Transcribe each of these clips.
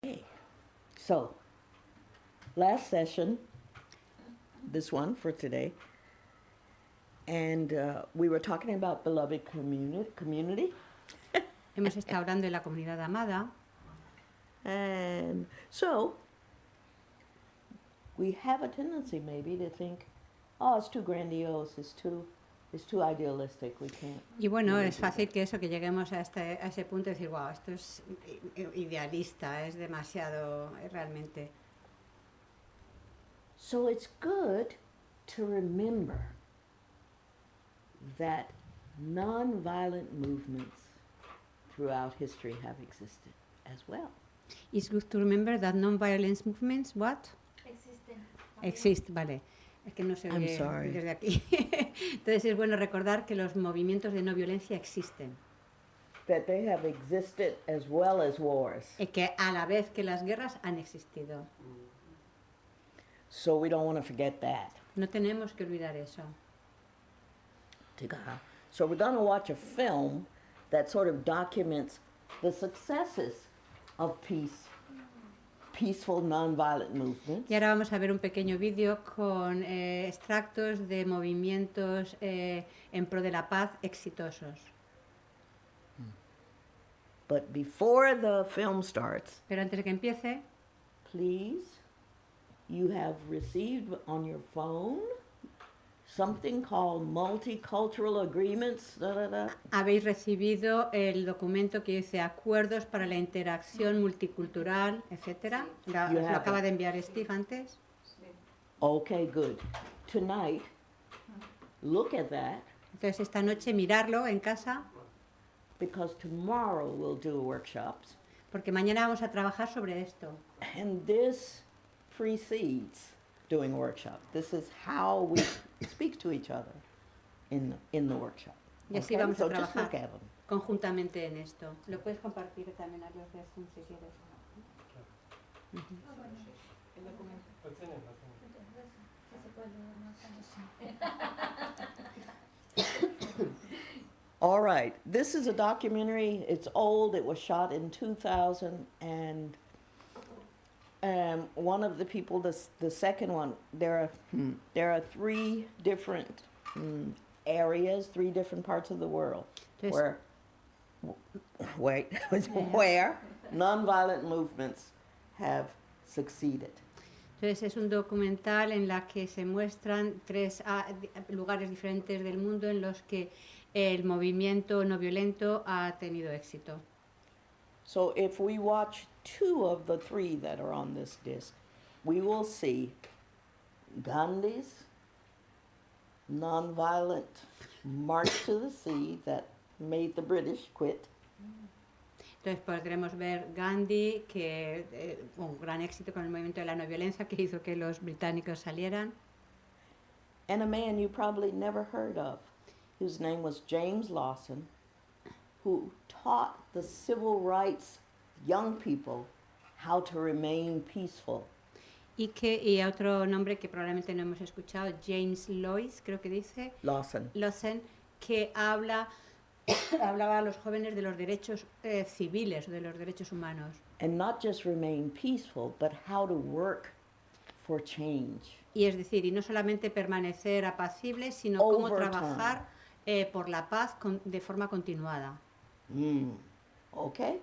Okay. So, last session, this one for today, and we were talking about beloved community. Hemos estado hablando de la comunidad amada. And so, we have a tendency maybe to think, oh, it's too grandiose, it's too idealistic, we can't. Y bueno, really es do that. fácil que eso, que lleguemos a ese punto de decir, wow, esto es idealista, es demasiado realmente. So it's good to remember that nonviolent movements throughout history have existed as well. It's good to remember that non-violence movements, what? Exist, vale. Es que no se I'm ve sorry. desde aquí. Entonces es bueno recordar que los movimientos de no violencia existen. That they have existed as well as wars. Y que a la vez que las guerras han existido. So we don't want to forget that. No tenemos que olvidar eso. So we're going to watch a film that sort of documents the successes of peaceful nonviolent movements. Y ahora vamos a ver un pequeño vídeo con extractos de movimientos en pro de la paz exitosos. But before the film starts, Pero antes de que empiece, please, you have received on your phone something called multicultural agreements. habéis recibido el documento que dice Acuerdos para la Interacción Multicultural, etc. Lo acaba de enviar Steve antes. Okay, good. Tonight, look at that, Entonces esta noche mirarlo en casa, because tomorrow we'll do workshops. porque mañana vamos a trabajar sobre esto. And this precedes doing workshop. This is how we speak to each other in the workshop. Y así Okay? vamos a So just look trabajar at them. conjuntamente en esto. Lo puedes compartir también a los de Zoom si quieres. El documento. All right, this is a documentary. It's old. It was shot in 2000, and one of the people, the second one, there are three different areas, three different parts of the world Entonces, where nonviolent movements have succeeded. Entonces es un documental en la que se muestran tres lugares diferentes del mundo en los que el movimiento no violento ha tenido éxito. So if we watch two of the three that are on this disc, we will see Gandhi's nonviolent march to the sea that made the British quit. Entonces podremos ver Gandhi, que un gran éxito con el movimiento de la no violencia que hizo que los británicos salieran. And a man you probably never heard of, whose name was James Lawson, who taught the civil rights young people how to remain peaceful. Y otro nombre que probablemente no hemos escuchado, James Lois, creo que dice, Lawson. que hablaba a los jóvenes de los derechos civiles, de los derechos humanos. And not just remain peaceful, but how to work for change. Y es decir, y no solamente permanecer apacibles, sino cómo trabajar por la paz de forma continuada. Okay,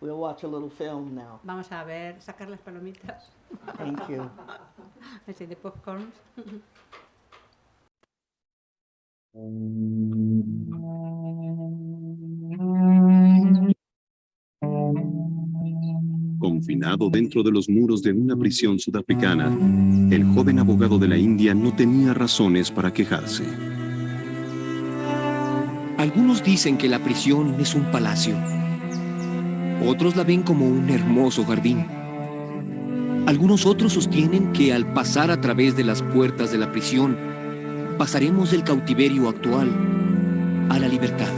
we'll watch a little film now. Vamos a ver, sacar las palomitas. Thank you. Así de popcorn. Confinado dentro de los muros de una prisión sudafricana, el joven abogado de la India no tenía razones para quejarse. Algunos dicen que la prisión es un palacio. Otros la ven como un hermoso jardín. Algunos otros sostienen que al pasar a través de las puertas de la prisión, pasaremos del cautiverio actual a la libertad.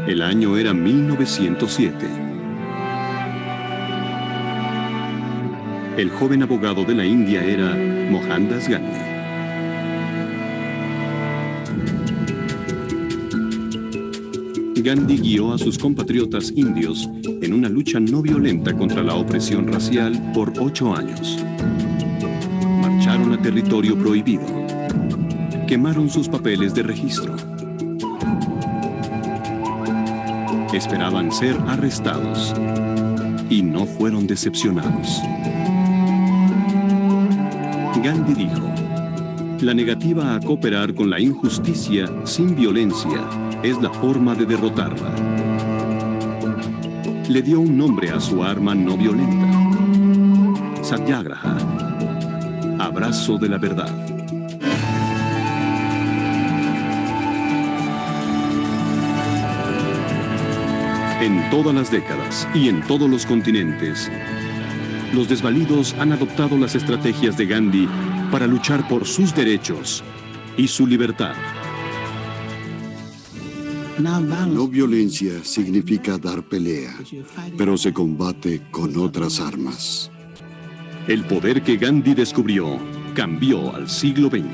El año era 1907. El joven abogado de la India era Mohandas Gandhi. Gandhi guió a sus compatriotas indios en una lucha no violenta contra la opresión racial por 8 años. Marcharon a territorio prohibido. Quemaron sus papeles de registro. Esperaban ser arrestados y no fueron decepcionados. Gandhi dijo: la negativa a cooperar con la injusticia sin violencia es la forma de derrotarla. Le dio un nombre a su arma no violenta: Satyagraha, abrazo de la verdad. En todas las décadas y en todos los continentes, los desvalidos han adoptado las estrategias de Gandhi para luchar por sus derechos y su libertad. No violencia significa dar pelea, pero se combate con otras armas. El poder que Gandhi descubrió cambió al siglo XX.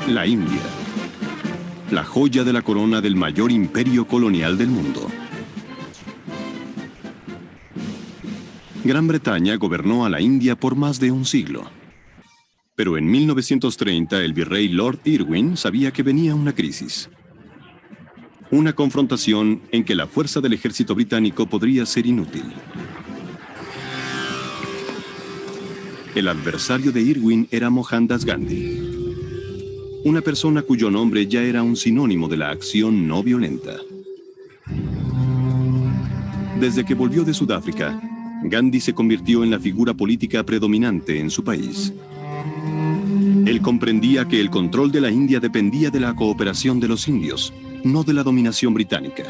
La India, la joya de la corona del mayor imperio colonial del mundo. Gran Bretaña gobernó a la India por más de un siglo. Pero en 1930 el virrey Lord Irwin sabía que venía una crisis. Una confrontación en que la fuerza del ejército británico podría ser inútil. El adversario de Irwin era Mohandas Gandhi, una persona cuyo nombre ya era un sinónimo de la acción no violenta. Desde que volvió de Sudáfrica, Gandhi se convirtió en la figura política predominante en su país. Él comprendía que el control de la India dependía de la cooperación de los indios, no de la dominación británica.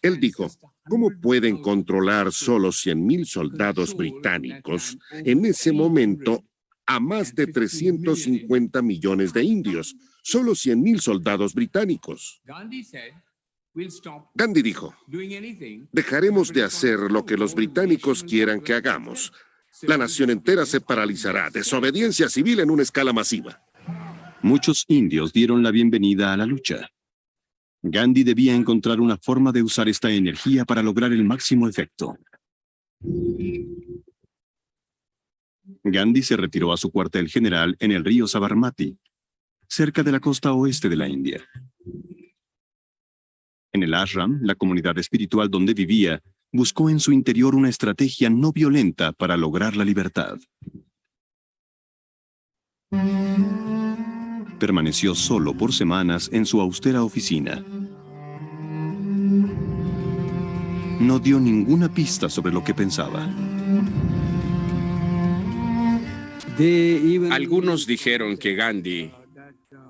Él dijo: ¿cómo pueden controlar solo 100,000 soldados británicos en ese momento a más de 350 millones de indios? Solo 100,000 soldados británicos. Gandhi dijo: dejaremos de hacer lo que los británicos quieran que hagamos. La nación entera se paralizará. Desobediencia civil en una escala masiva. Muchos indios dieron la bienvenida a la lucha. Gandhi debía encontrar una forma de usar esta energía para lograr el máximo efecto. Gandhi se retiró a su cuartel general en el río Sabarmati, cerca de la costa oeste de la India. En el ashram, la comunidad espiritual donde vivía, buscó en su interior una estrategia no violenta para lograr la libertad. Permaneció solo por semanas en su austera oficina. No dio ninguna pista sobre lo que pensaba. Algunos dijeron que Gandhi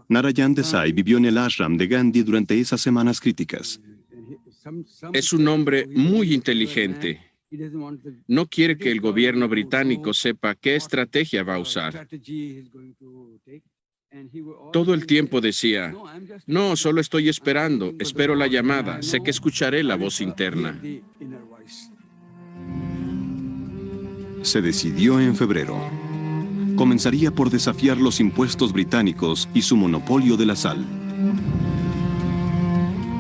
Narayan Desai vivió en el ashram de Gandhi durante esas semanas críticas. es un hombre muy inteligente. No quiere que el gobierno británico sepa qué estrategia va a usar. Todo el tiempo decía: no, solo estoy esperando, espero la llamada, sé que escucharé la voz interna. Se decidió en febrero. Comenzaría por desafiar los impuestos británicos y su monopolio de la sal.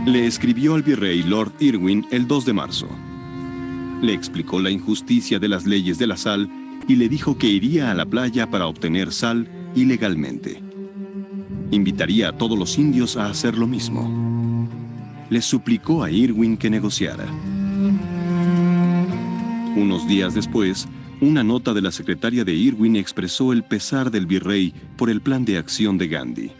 Le escribió al virrey Lord Irwin el 2 de marzo. Le explicó la injusticia de las leyes de la sal y le dijo que iría a la playa para obtener sal ilegalmente. Invitaría a todos los indios a hacer lo mismo. Le suplicó a Irwin que negociara. Unos días después, una nota de la secretaria de Irwin expresó el pesar del virrey por el plan de acción de Gandhi.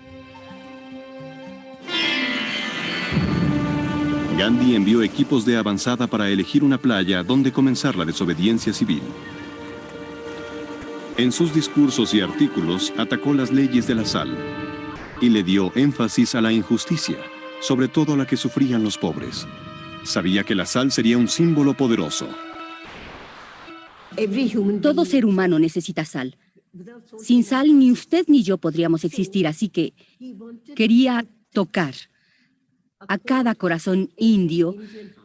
Gandhi envió equipos de avanzada para elegir una playa donde comenzar la desobediencia civil. En sus discursos y artículos atacó las leyes de la sal y le dio énfasis a la injusticia, sobre todo a la que sufrían los pobres. Sabía que la sal sería un símbolo poderoso. Todo ser humano necesita sal. Sin sal ni usted ni yo podríamos existir, así que quería tocar a cada corazón indio,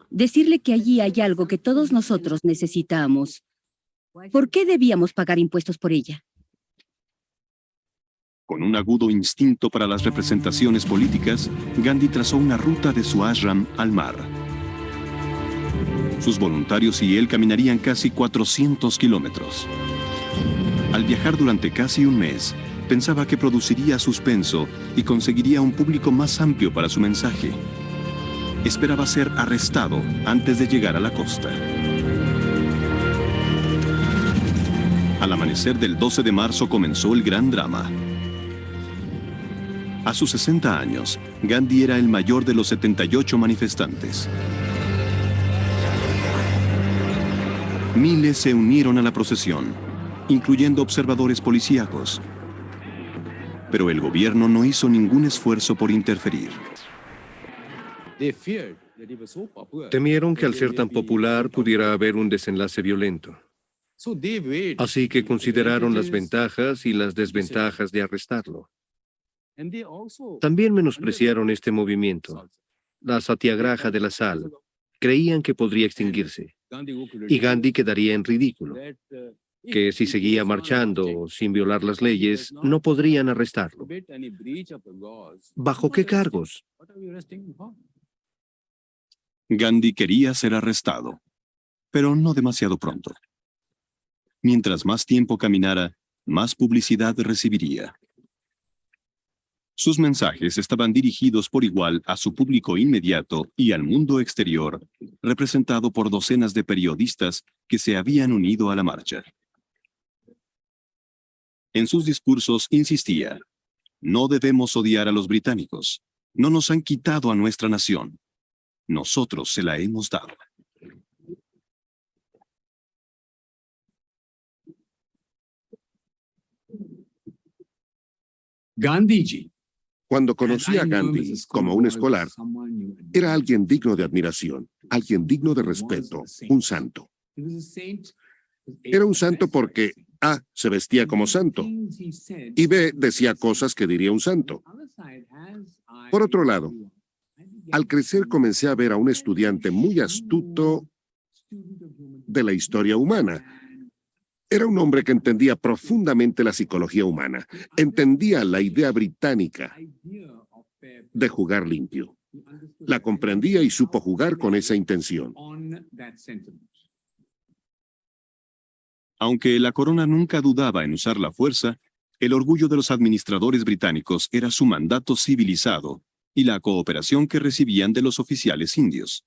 decirle que allí hay algo que todos nosotros necesitamos. ¿Por qué debíamos pagar impuestos por ella? Con un agudo instinto para las representaciones políticas, Gandhi trazó una ruta de su ashram al mar. Sus voluntarios y él caminarían casi 400 kilómetros. Al viajar durante casi un mes, pensaba que produciría suspenso y conseguiría un público más amplio para su mensaje. Esperaba ser arrestado antes de llegar a la costa. Al amanecer del 12 de marzo comenzó el gran drama. A sus 60 años, Gandhi era el mayor de los 78 manifestantes. Miles se unieron a la procesión, incluyendo observadores policíacos. Pero el gobierno no hizo ningún esfuerzo por interferir. Temieron que al ser tan popular pudiera haber un desenlace violento. Así que consideraron las ventajas y las desventajas de arrestarlo. También menospreciaron este movimiento, la Satyagraha de la sal. Creían que podría extinguirse y Gandhi quedaría en ridículo, que si seguía marchando sin violar las leyes, no podrían arrestarlo. ¿Bajo qué cargos? Gandhi quería ser arrestado, pero no demasiado pronto. Mientras más tiempo caminara, más publicidad recibiría. Sus mensajes estaban dirigidos por igual a su público inmediato y al mundo exterior, representado por docenas de periodistas que se habían unido a la marcha. En sus discursos insistía: no debemos odiar a los británicos. No nos han quitado a nuestra nación. Nosotros se la hemos dado. Gandhiji. Cuando conocí a Gandhi como un escolar, era alguien digno de admiración, alguien digno de respeto, un santo. Era un santo porque A, se vestía como santo, y B, decía cosas que diría un santo. Por otro lado, al crecer comencé a ver a un estudiante muy astuto de la historia humana. Era un hombre que entendía profundamente la psicología humana, entendía la idea británica de jugar limpio. La comprendía y supo jugar con esa intención. Aunque la corona nunca dudaba en usar la fuerza, el orgullo de los administradores británicos era su mandato civilizado y la cooperación que recibían de los oficiales indios.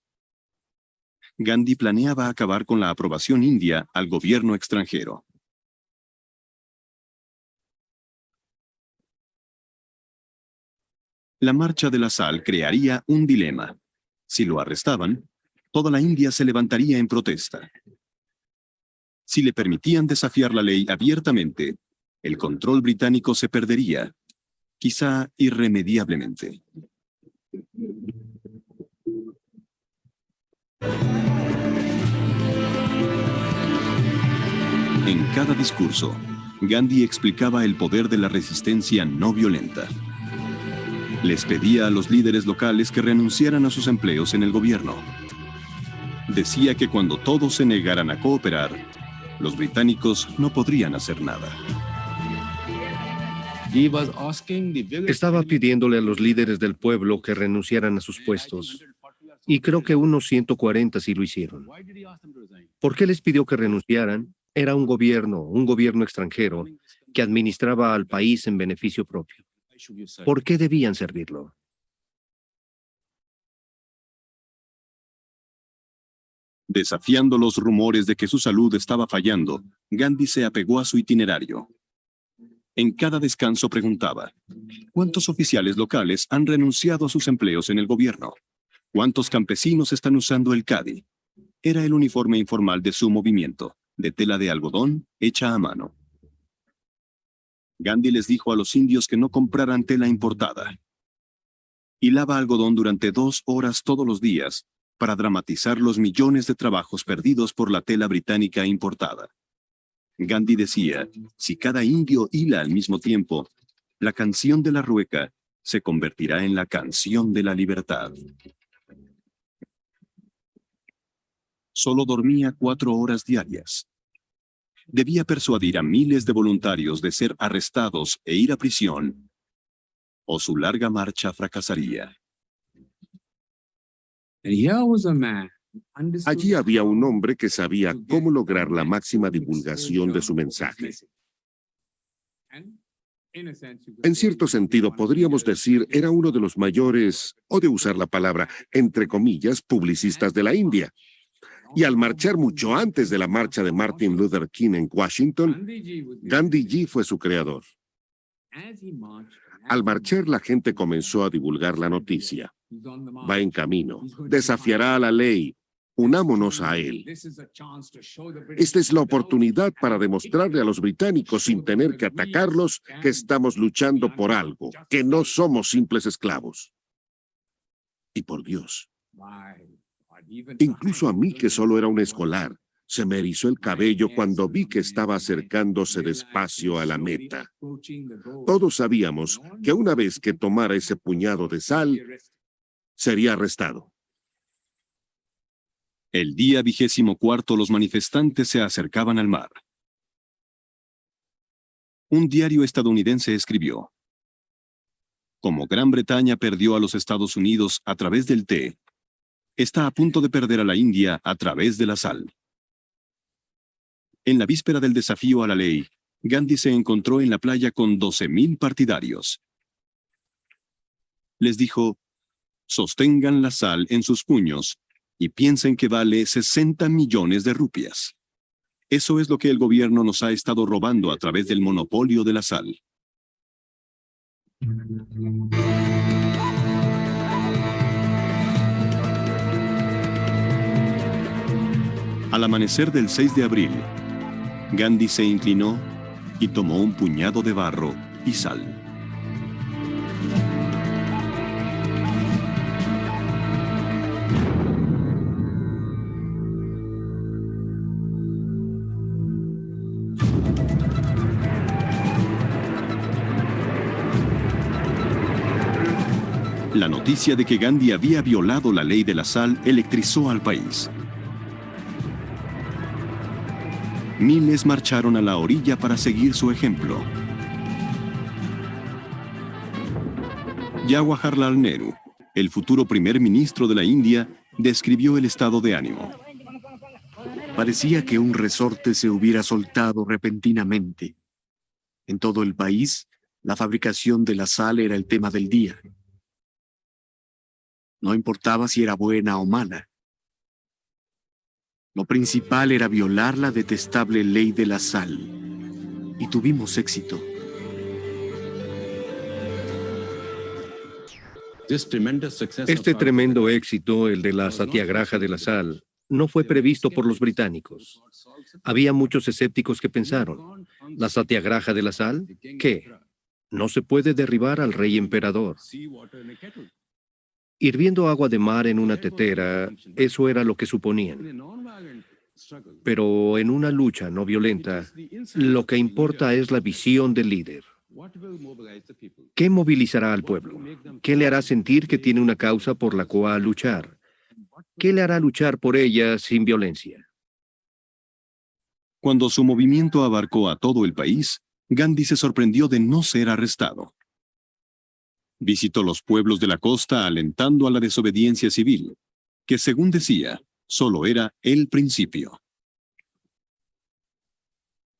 Gandhi planeaba acabar con la aprobación india al gobierno extranjero. La marcha de la sal crearía un dilema. Si lo arrestaban, toda la India se levantaría en protesta. Si le permitían desafiar la ley abiertamente, el control británico se perdería, quizá irremediablemente. En cada discurso, Gandhi explicaba el poder de la resistencia no violenta. Les pedía a los líderes locales que renunciaran a sus empleos en el gobierno. Decía que cuando todos se negaran a cooperar, los británicos no podrían hacer nada. Estaba pidiéndole a los líderes del pueblo que renunciaran a sus puestos, y creo que unos 140 sí lo hicieron. ¿Por qué les pidió que renunciaran? Era un gobierno extranjero, que administraba al país en beneficio propio. ¿Por qué debían servirlo? Desafiando los rumores de que su salud estaba fallando, Gandhi se apegó a su itinerario. En cada descanso preguntaba: ¿cuántos oficiales locales han renunciado a sus empleos en el gobierno? ¿Cuántos campesinos están usando el khadi? Era el uniforme informal de su movimiento, de tela de algodón hecha a mano. Gandhi les dijo a los indios que no compraran tela importada. Hilaba algodón durante 2 horas todos los días para dramatizar los millones de trabajos perdidos por la tela británica importada. Gandhi decía, si cada indio hila al mismo tiempo, la canción de la rueca se convertirá en la canción de la libertad. Solo dormía 4 horas diarias. Debía persuadir a miles de voluntarios de ser arrestados e ir a prisión, o su larga marcha fracasaría. Allí había un hombre que sabía cómo lograr la máxima divulgación de su mensaje. En cierto sentido, podríamos decir, era uno de los mayores, o de usar la palabra, entre comillas, publicistas de la India. Y al marchar mucho antes de la marcha de Martin Luther King en Washington, Gandhiji fue su creador. Al marchar, la gente comenzó a divulgar la noticia. Va en camino, desafiará a la ley. Unámonos a él. Esta es la oportunidad para demostrarle a los británicos, sin tener que atacarlos, que estamos luchando por algo, que no somos simples esclavos. Y por Dios, incluso a mí, que solo era un escolar, se me erizó el cabello cuando vi que estaba acercándose despacio a la meta. Todos sabíamos que una vez que tomara ese puñado de sal, sería arrestado. El día 24 los manifestantes se acercaban al mar. Un diario estadounidense escribió: como Gran Bretaña perdió a los Estados Unidos a través del té, está a punto de perder a la India a través de la sal. En la víspera del desafío a la ley, Gandhi se encontró en la playa con 12,000 partidarios. Les dijo: sostengan la sal en sus puños y piensen que vale 60 millones de rupias. Eso es lo que el gobierno nos ha estado robando a través del monopolio de la sal. Al amanecer del 6 de abril, Gandhi se inclinó y tomó un puñado de barro y sal. La noticia de que Gandhi había violado la ley de la sal electrizó al país. Miles marcharon a la orilla para seguir su ejemplo. Jawaharlal Nehru, el futuro primer ministro de la India, describió el estado de ánimo. Parecía que un resorte se hubiera soltado repentinamente. En todo el país, la fabricación de la sal era el tema del día. No importaba si era buena o mala. Lo principal era violar la detestable ley de la sal. Y tuvimos éxito. Este tremendo éxito, el de la Satyagraha de la sal, no fue previsto por los británicos. Había muchos escépticos que pensaron: ¿la Satyagraha de la sal? ¿Qué? No se puede derribar al rey emperador. Hirviendo agua de mar en una tetera, eso era lo que suponían. Pero en una lucha no violenta, lo que importa es la visión del líder. ¿Qué movilizará al pueblo? ¿Qué le hará sentir que tiene una causa por la cual luchar? ¿Qué le hará luchar por ella sin violencia? Cuando su movimiento abarcó a todo el país, Gandhi se sorprendió de no ser arrestado. Visitó los pueblos de la costa alentando a la desobediencia civil, que según decía, solo era el principio.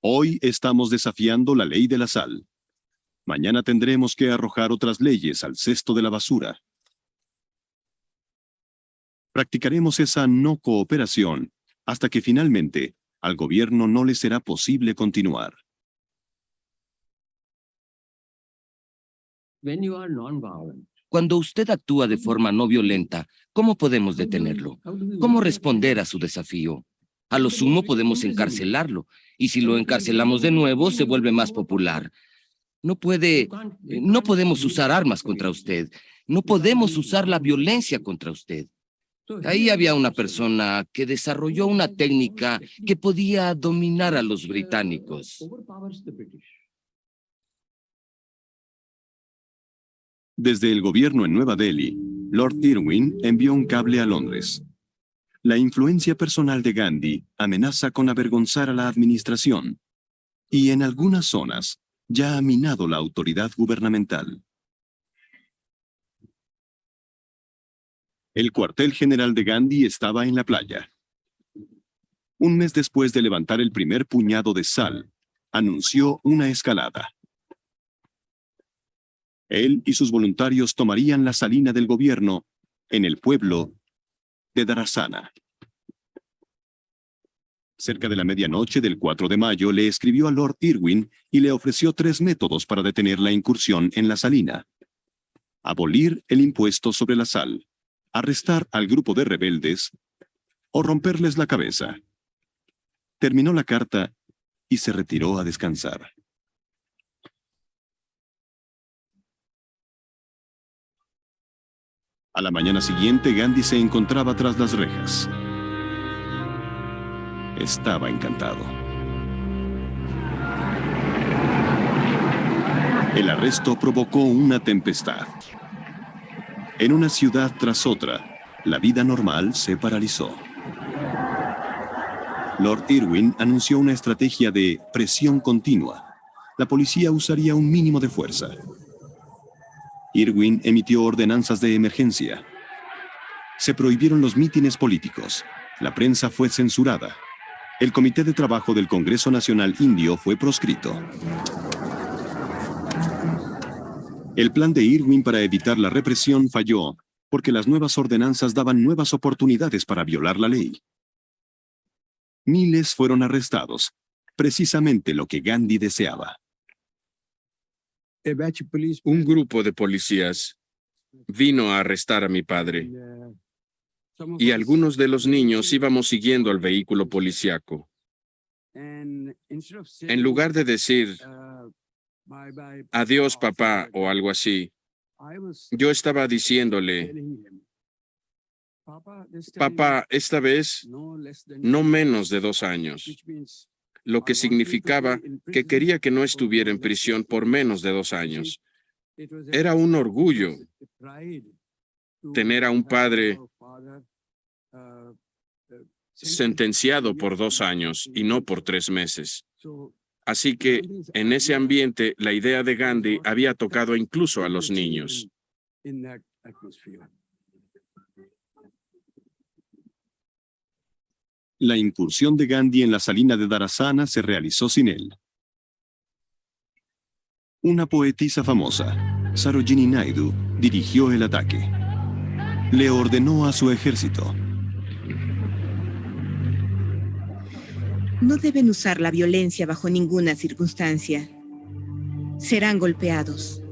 Hoy estamos desafiando la ley de la sal. Mañana tendremos que arrojar otras leyes al cesto de la basura. Practicaremos esa no cooperación hasta que finalmente al gobierno no le será posible continuar. Cuando usted actúa de forma no violenta, ¿cómo podemos detenerlo? ¿Cómo responder a su desafío? A lo sumo podemos encarcelarlo, y si lo encarcelamos de nuevo, se vuelve más popular. No podemos usar armas contra usted. No podemos usar la violencia contra usted. Ahí había una persona que desarrolló una técnica que podía dominar a los británicos. Desde el gobierno en Nueva Delhi, Lord Irwin envió un cable a Londres. La influencia personal de Gandhi amenaza con avergonzar a la administración y en algunas zonas ya ha minado la autoridad gubernamental. El cuartel general de Gandhi estaba en la playa. Un mes después de levantar el primer puñado de sal, anunció una escalada. Él y sus voluntarios tomarían la salina del gobierno en el pueblo de Dharasana. Cerca de la medianoche del 4 de mayo le escribió a Lord Irwin y le ofreció 3 métodos para detener la incursión en la salina: abolir el impuesto sobre la sal, arrestar al grupo de rebeldes o romperles la cabeza. Terminó la carta y se retiró a descansar. A la mañana siguiente, Gandhi se encontraba tras las rejas. Estaba encantado. El arresto provocó una tempestad. En una ciudad tras otra, la vida normal se paralizó. Lord Irwin anunció una estrategia de presión continua. La policía usaría un mínimo de fuerza. Irwin emitió ordenanzas de emergencia. Se prohibieron los mítines políticos. La prensa fue censurada. El Comité de Trabajo del Congreso Nacional Indio fue proscrito. El plan de Irwin para evitar la represión falló porque las nuevas ordenanzas daban nuevas oportunidades para violar la ley. Miles fueron arrestados, precisamente lo que Gandhi deseaba. Un grupo de policías vino a arrestar a mi padre y algunos de los niños íbamos siguiendo al vehículo policíaco. En lugar de decir adiós papá o algo así, yo estaba diciéndole, papá, esta vez no menos de 2 años, lo que significaba que quería que no estuviera en prisión por menos de 2 años. Era un orgullo tener a un padre sentenciado por 2 años y no por 3 meses. Así que en ese ambiente la idea de Gandhi había tocado incluso a los niños. La incursión de Gandhi en la salina de Dharasana se realizó sin él. Una poetisa famosa, Sarojini Naidu, dirigió el ataque. Le ordenó a su ejército: no deben usar la violencia bajo ninguna circunstancia. Serán golpeados,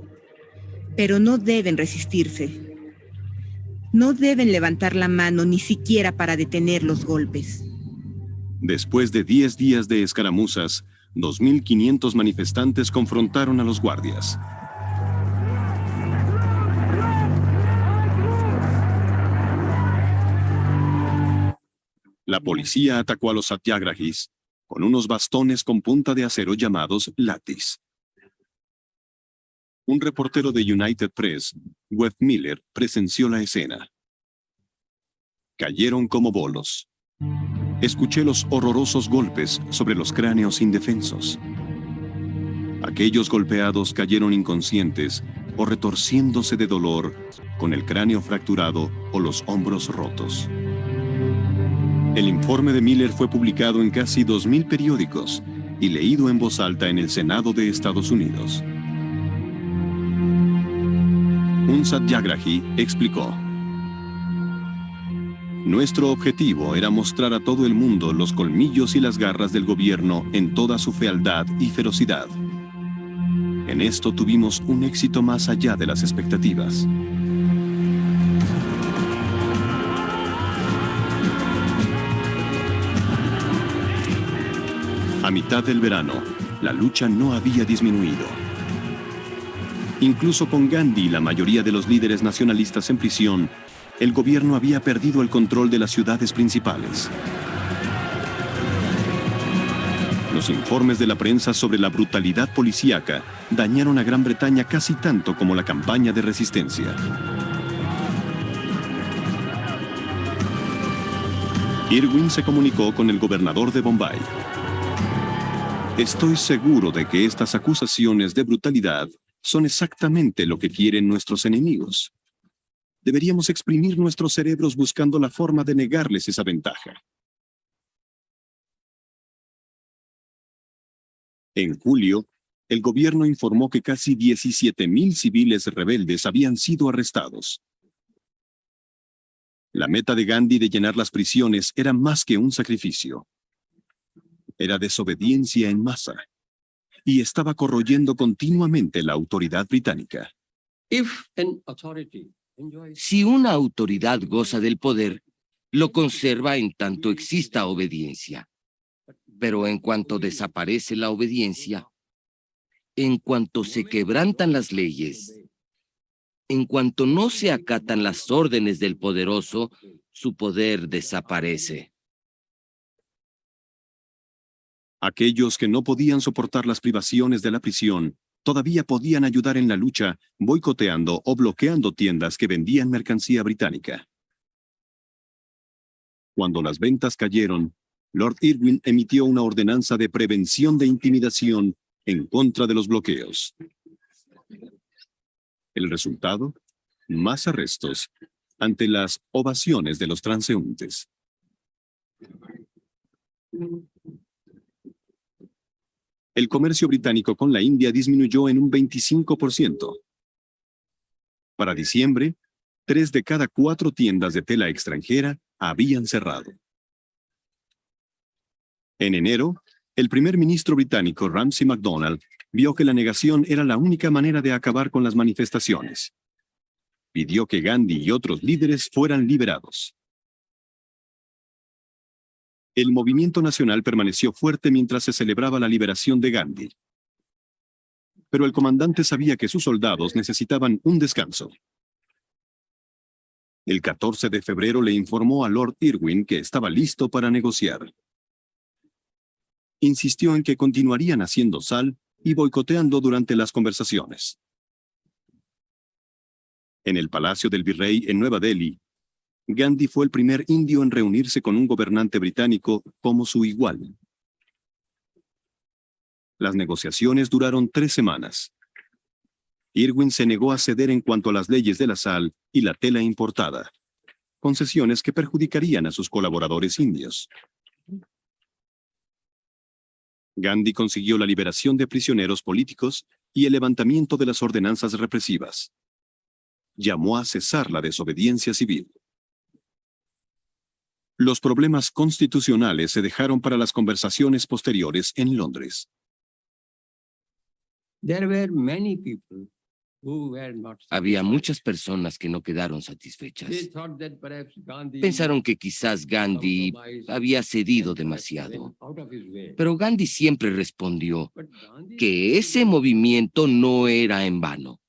pero no deben resistirse. No deben levantar la mano ni siquiera para detener los golpes. Después de 10 días de escaramuzas, 2.500 manifestantes confrontaron a los guardias. La policía atacó a los satyagrahis con unos bastones con punta de acero llamados látiz. Un reportero de United Press, Webb Miller, presenció la escena. Cayeron como bolos. Escuché los horrorosos golpes sobre los cráneos indefensos. Aquellos golpeados cayeron inconscientes o retorciéndose de dolor, con el cráneo fracturado o los hombros rotos. El informe de Miller fue publicado en casi 2.000 periódicos y leído en voz alta en el Senado de Estados Unidos. Un satyagrahi explicó: nuestro objetivo era mostrar a todo el mundo los colmillos y las garras del gobierno en toda su fealdad y ferocidad. En esto tuvimos un éxito más allá de las expectativas. A mitad del verano, la lucha no había disminuido. Incluso con Gandhi y la mayoría de los líderes nacionalistas en prisión, el gobierno había perdido el control de las ciudades principales. Los informes de la prensa sobre la brutalidad policíaca dañaron a Gran Bretaña casi tanto como la campaña de resistencia. Irwin se comunicó con el gobernador de Bombay. Estoy seguro de que estas acusaciones de brutalidad son exactamente lo que quieren nuestros enemigos. Deberíamos exprimir nuestros cerebros buscando la forma de negarles esa ventaja. En julio, el gobierno informó que casi 17,000 civiles rebeldes habían sido arrestados. La meta de Gandhi de llenar las prisiones era más que un sacrificio. Era desobediencia en masa y estaba corroyendo continuamente la autoridad británica. Si una autoridad goza del poder, lo conserva en tanto exista obediencia. Pero en cuanto desaparece la obediencia, en cuanto se quebrantan las leyes, en cuanto no se acatan las órdenes del poderoso, su poder desaparece. Aquellos que no podían soportar las privaciones de la prisión todavía podían ayudar en la lucha boicoteando o bloqueando tiendas que vendían mercancía británica. Cuando las ventas cayeron, Lord Irwin emitió una ordenanza de prevención de intimidación en contra de los bloqueos. El resultado, más arrestos ante las ovaciones de los transeúntes. El comercio británico con la India disminuyó en un 25%. Para diciembre, 3 de cada 4 tiendas de tela extranjera habían cerrado. En enero, el primer ministro británico Ramsay MacDonald vio que la negación era la única manera de acabar con las manifestaciones. Pidió que Gandhi y otros líderes fueran liberados. El movimiento nacional permaneció fuerte mientras se celebraba la liberación de Gandhi. Pero el comandante sabía que sus soldados necesitaban un descanso. El 14 de febrero le informó a Lord Irwin que estaba listo para negociar. Insistió en que continuarían haciendo sal y boicoteando durante las conversaciones. En el Palacio del Virrey en Nueva Delhi, Gandhi fue el primer indio en reunirse con un gobernante británico como su igual. Las negociaciones duraron 3 semanas. Irwin se negó a ceder en cuanto a las leyes de la sal y la tela importada, concesiones que perjudicarían a sus colaboradores indios. Gandhi consiguió la liberación de prisioneros políticos y el levantamiento de las ordenanzas represivas. Llamó a cesar la desobediencia civil. Los problemas constitucionales se dejaron para las conversaciones posteriores en Londres. Había muchas personas que no quedaron satisfechas. Pensaron que quizás Gandhi había cedido demasiado. Pero Gandhi siempre respondió que ese movimiento no era en vano,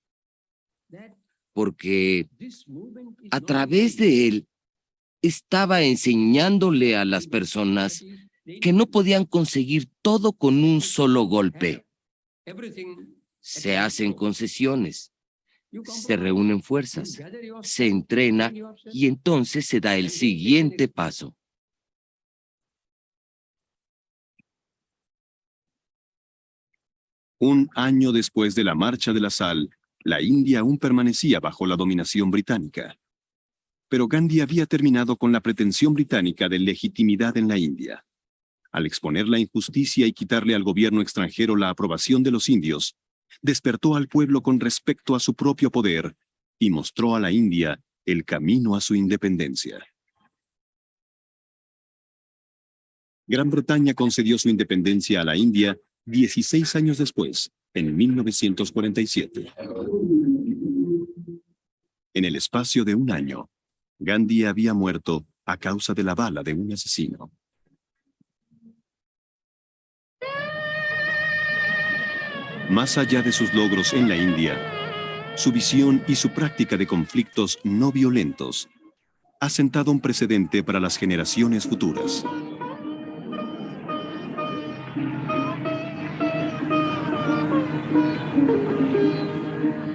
porque a través de él estaba enseñándole a las personas que no podían conseguir todo con un solo golpe. Se hacen concesiones, se reúnen fuerzas, se entrena y entonces se da el siguiente paso. Un año después de la Marcha de la Sal, la India aún permanecía bajo la dominación británica. Pero Gandhi había terminado con la pretensión británica de legitimidad en la India. Al exponer la injusticia y quitarle al gobierno extranjero la aprobación de los indios, despertó al pueblo con respecto a su propio poder y mostró a la India el camino a su independencia. Gran Bretaña concedió su independencia a la India 16 años después, en 1947. En el espacio de un año, Gandhi había muerto a causa de la bala de un asesino. Más allá de sus logros en la India, su visión y su práctica de conflictos no violentos ha sentado un precedente para las generaciones futuras.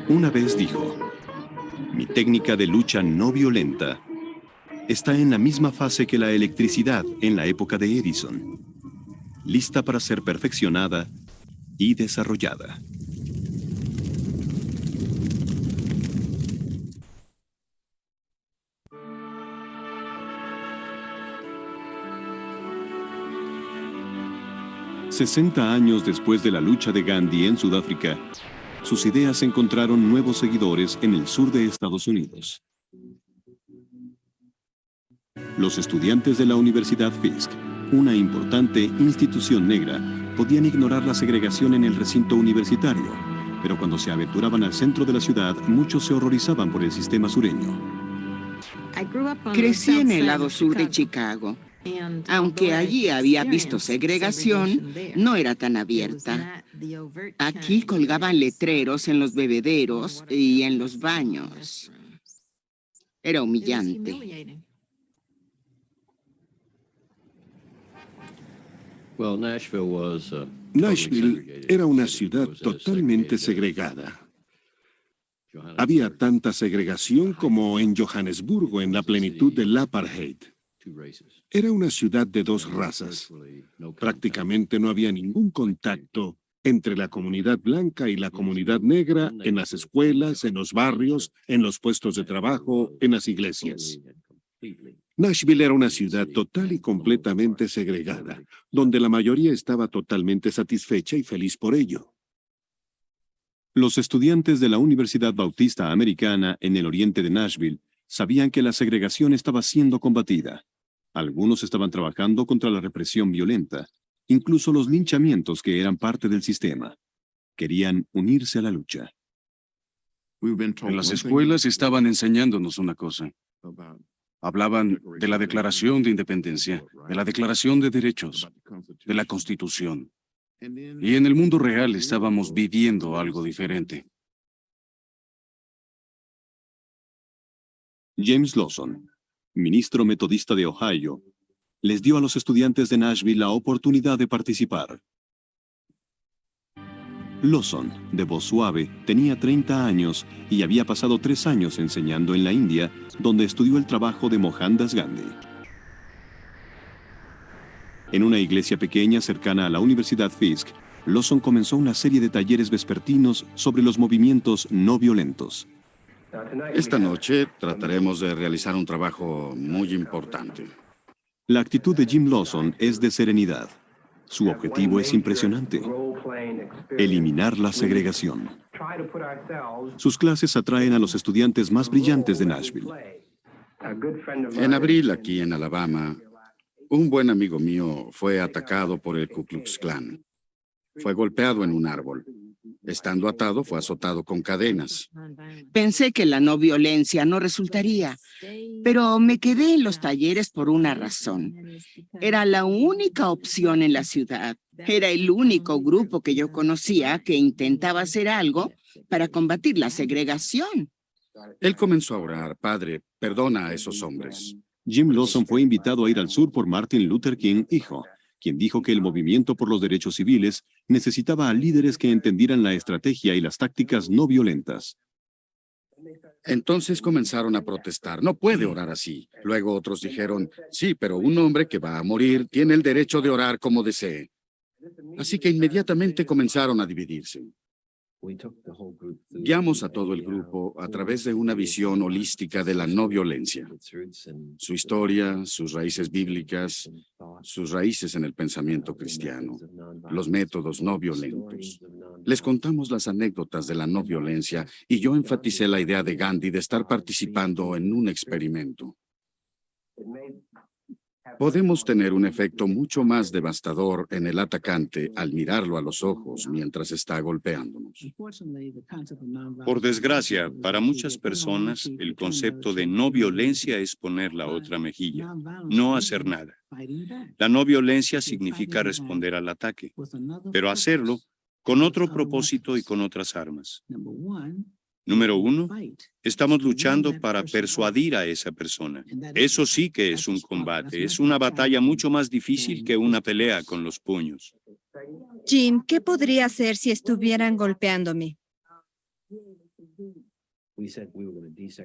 Una vez dijo: mi técnica de lucha no violenta está en la misma fase que la electricidad en la época de Edison, lista para ser perfeccionada y desarrollada. «60 años después de la lucha de Gandhi en Sudáfrica, sus ideas encontraron nuevos seguidores en el sur de Estados Unidos. Los estudiantes de la Universidad Fisk, una importante institución negra, podían ignorar la segregación en el recinto universitario, pero cuando se aventuraban al centro de la ciudad, muchos se horrorizaban por el sistema sureño. Crecí en el lado sur de Chicago. Aunque allí había visto segregación, no era tan abierta. Aquí colgaban letreros en los bebederos y en los baños. Era humillante. Nashville era una ciudad totalmente segregada. Había tanta segregación como en Johannesburgo en la plenitud del apartheid. Era una ciudad de dos razas. Prácticamente no había ningún contacto entre la comunidad blanca y la comunidad negra en las escuelas, en los barrios, en los puestos de trabajo, en las iglesias. Nashville era una ciudad total y completamente segregada, donde la mayoría estaba totalmente satisfecha y feliz por ello. Los estudiantes de la Universidad Bautista Americana en el oriente de Nashville sabían que la segregación estaba siendo combatida. Algunos estaban trabajando contra la represión violenta, incluso los linchamientos que eran parte del sistema. Querían unirse a la lucha. En las escuelas estaban enseñándonos una cosa. Hablaban de la Declaración de Independencia, de la Declaración de Derechos, de la Constitución. Y en el mundo real estábamos viviendo algo diferente. James Lawson, ministro metodista de Ohio, les dio a los estudiantes de Nashville la oportunidad de participar. Lawson, de voz suave, tenía 30 años y había pasado 3 años enseñando en la India, donde estudió el trabajo de Mohandas Gandhi. En una iglesia pequeña cercana a la Universidad Fisk, Lawson comenzó una serie de talleres vespertinos sobre los movimientos no violentos. Esta noche trataremos de realizar un trabajo muy importante. La actitud de Jim Lawson es de serenidad. Su objetivo es impresionante: eliminar la segregación. Sus clases atraen a los estudiantes más brillantes de Nashville. En abril, aquí en Alabama, un buen amigo mío fue atacado por el Ku Klux Klan. Fue golpeado en un árbol. Estando atado, fue azotado con cadenas. Pensé que la no violencia no resultaría, pero me quedé en los talleres por una razón. Era la única opción en la ciudad. Era el único grupo que yo conocía que intentaba hacer algo para combatir la segregación. Él comenzó a orar: Padre, perdona a esos hombres. Jim Lawson fue invitado a ir al sur por Martin Luther King, hijo, quien dijo que el movimiento por los derechos civiles necesitaba a líderes que entendieran la estrategia y las tácticas no violentas. Entonces comenzaron a protestar: no puede orar así. Luego otros dijeron: sí, pero un hombre que va a morir tiene el derecho de orar como desee. Así que inmediatamente comenzaron a dividirse. Guiamos a todo el grupo a través de una visión holística de la no violencia. Su historia, sus raíces bíblicas, sus raíces en el pensamiento cristiano, los métodos no violentos. Les contamos las anécdotas de la no violencia y yo enfaticé la idea de Gandhi de estar participando en un experimento. Podemos tener un efecto mucho más devastador en el atacante al mirarlo a los ojos mientras está golpeándonos. Por desgracia, para muchas personas, el concepto de no violencia es poner la otra mejilla, no hacer nada. La no violencia significa responder al ataque, pero hacerlo con otro propósito y con otras armas. Número uno, estamos luchando para persuadir a esa persona. Eso sí que es un combate, es una batalla mucho más difícil que una pelea con los puños. Jim, ¿qué podría hacer si estuvieran golpeándome?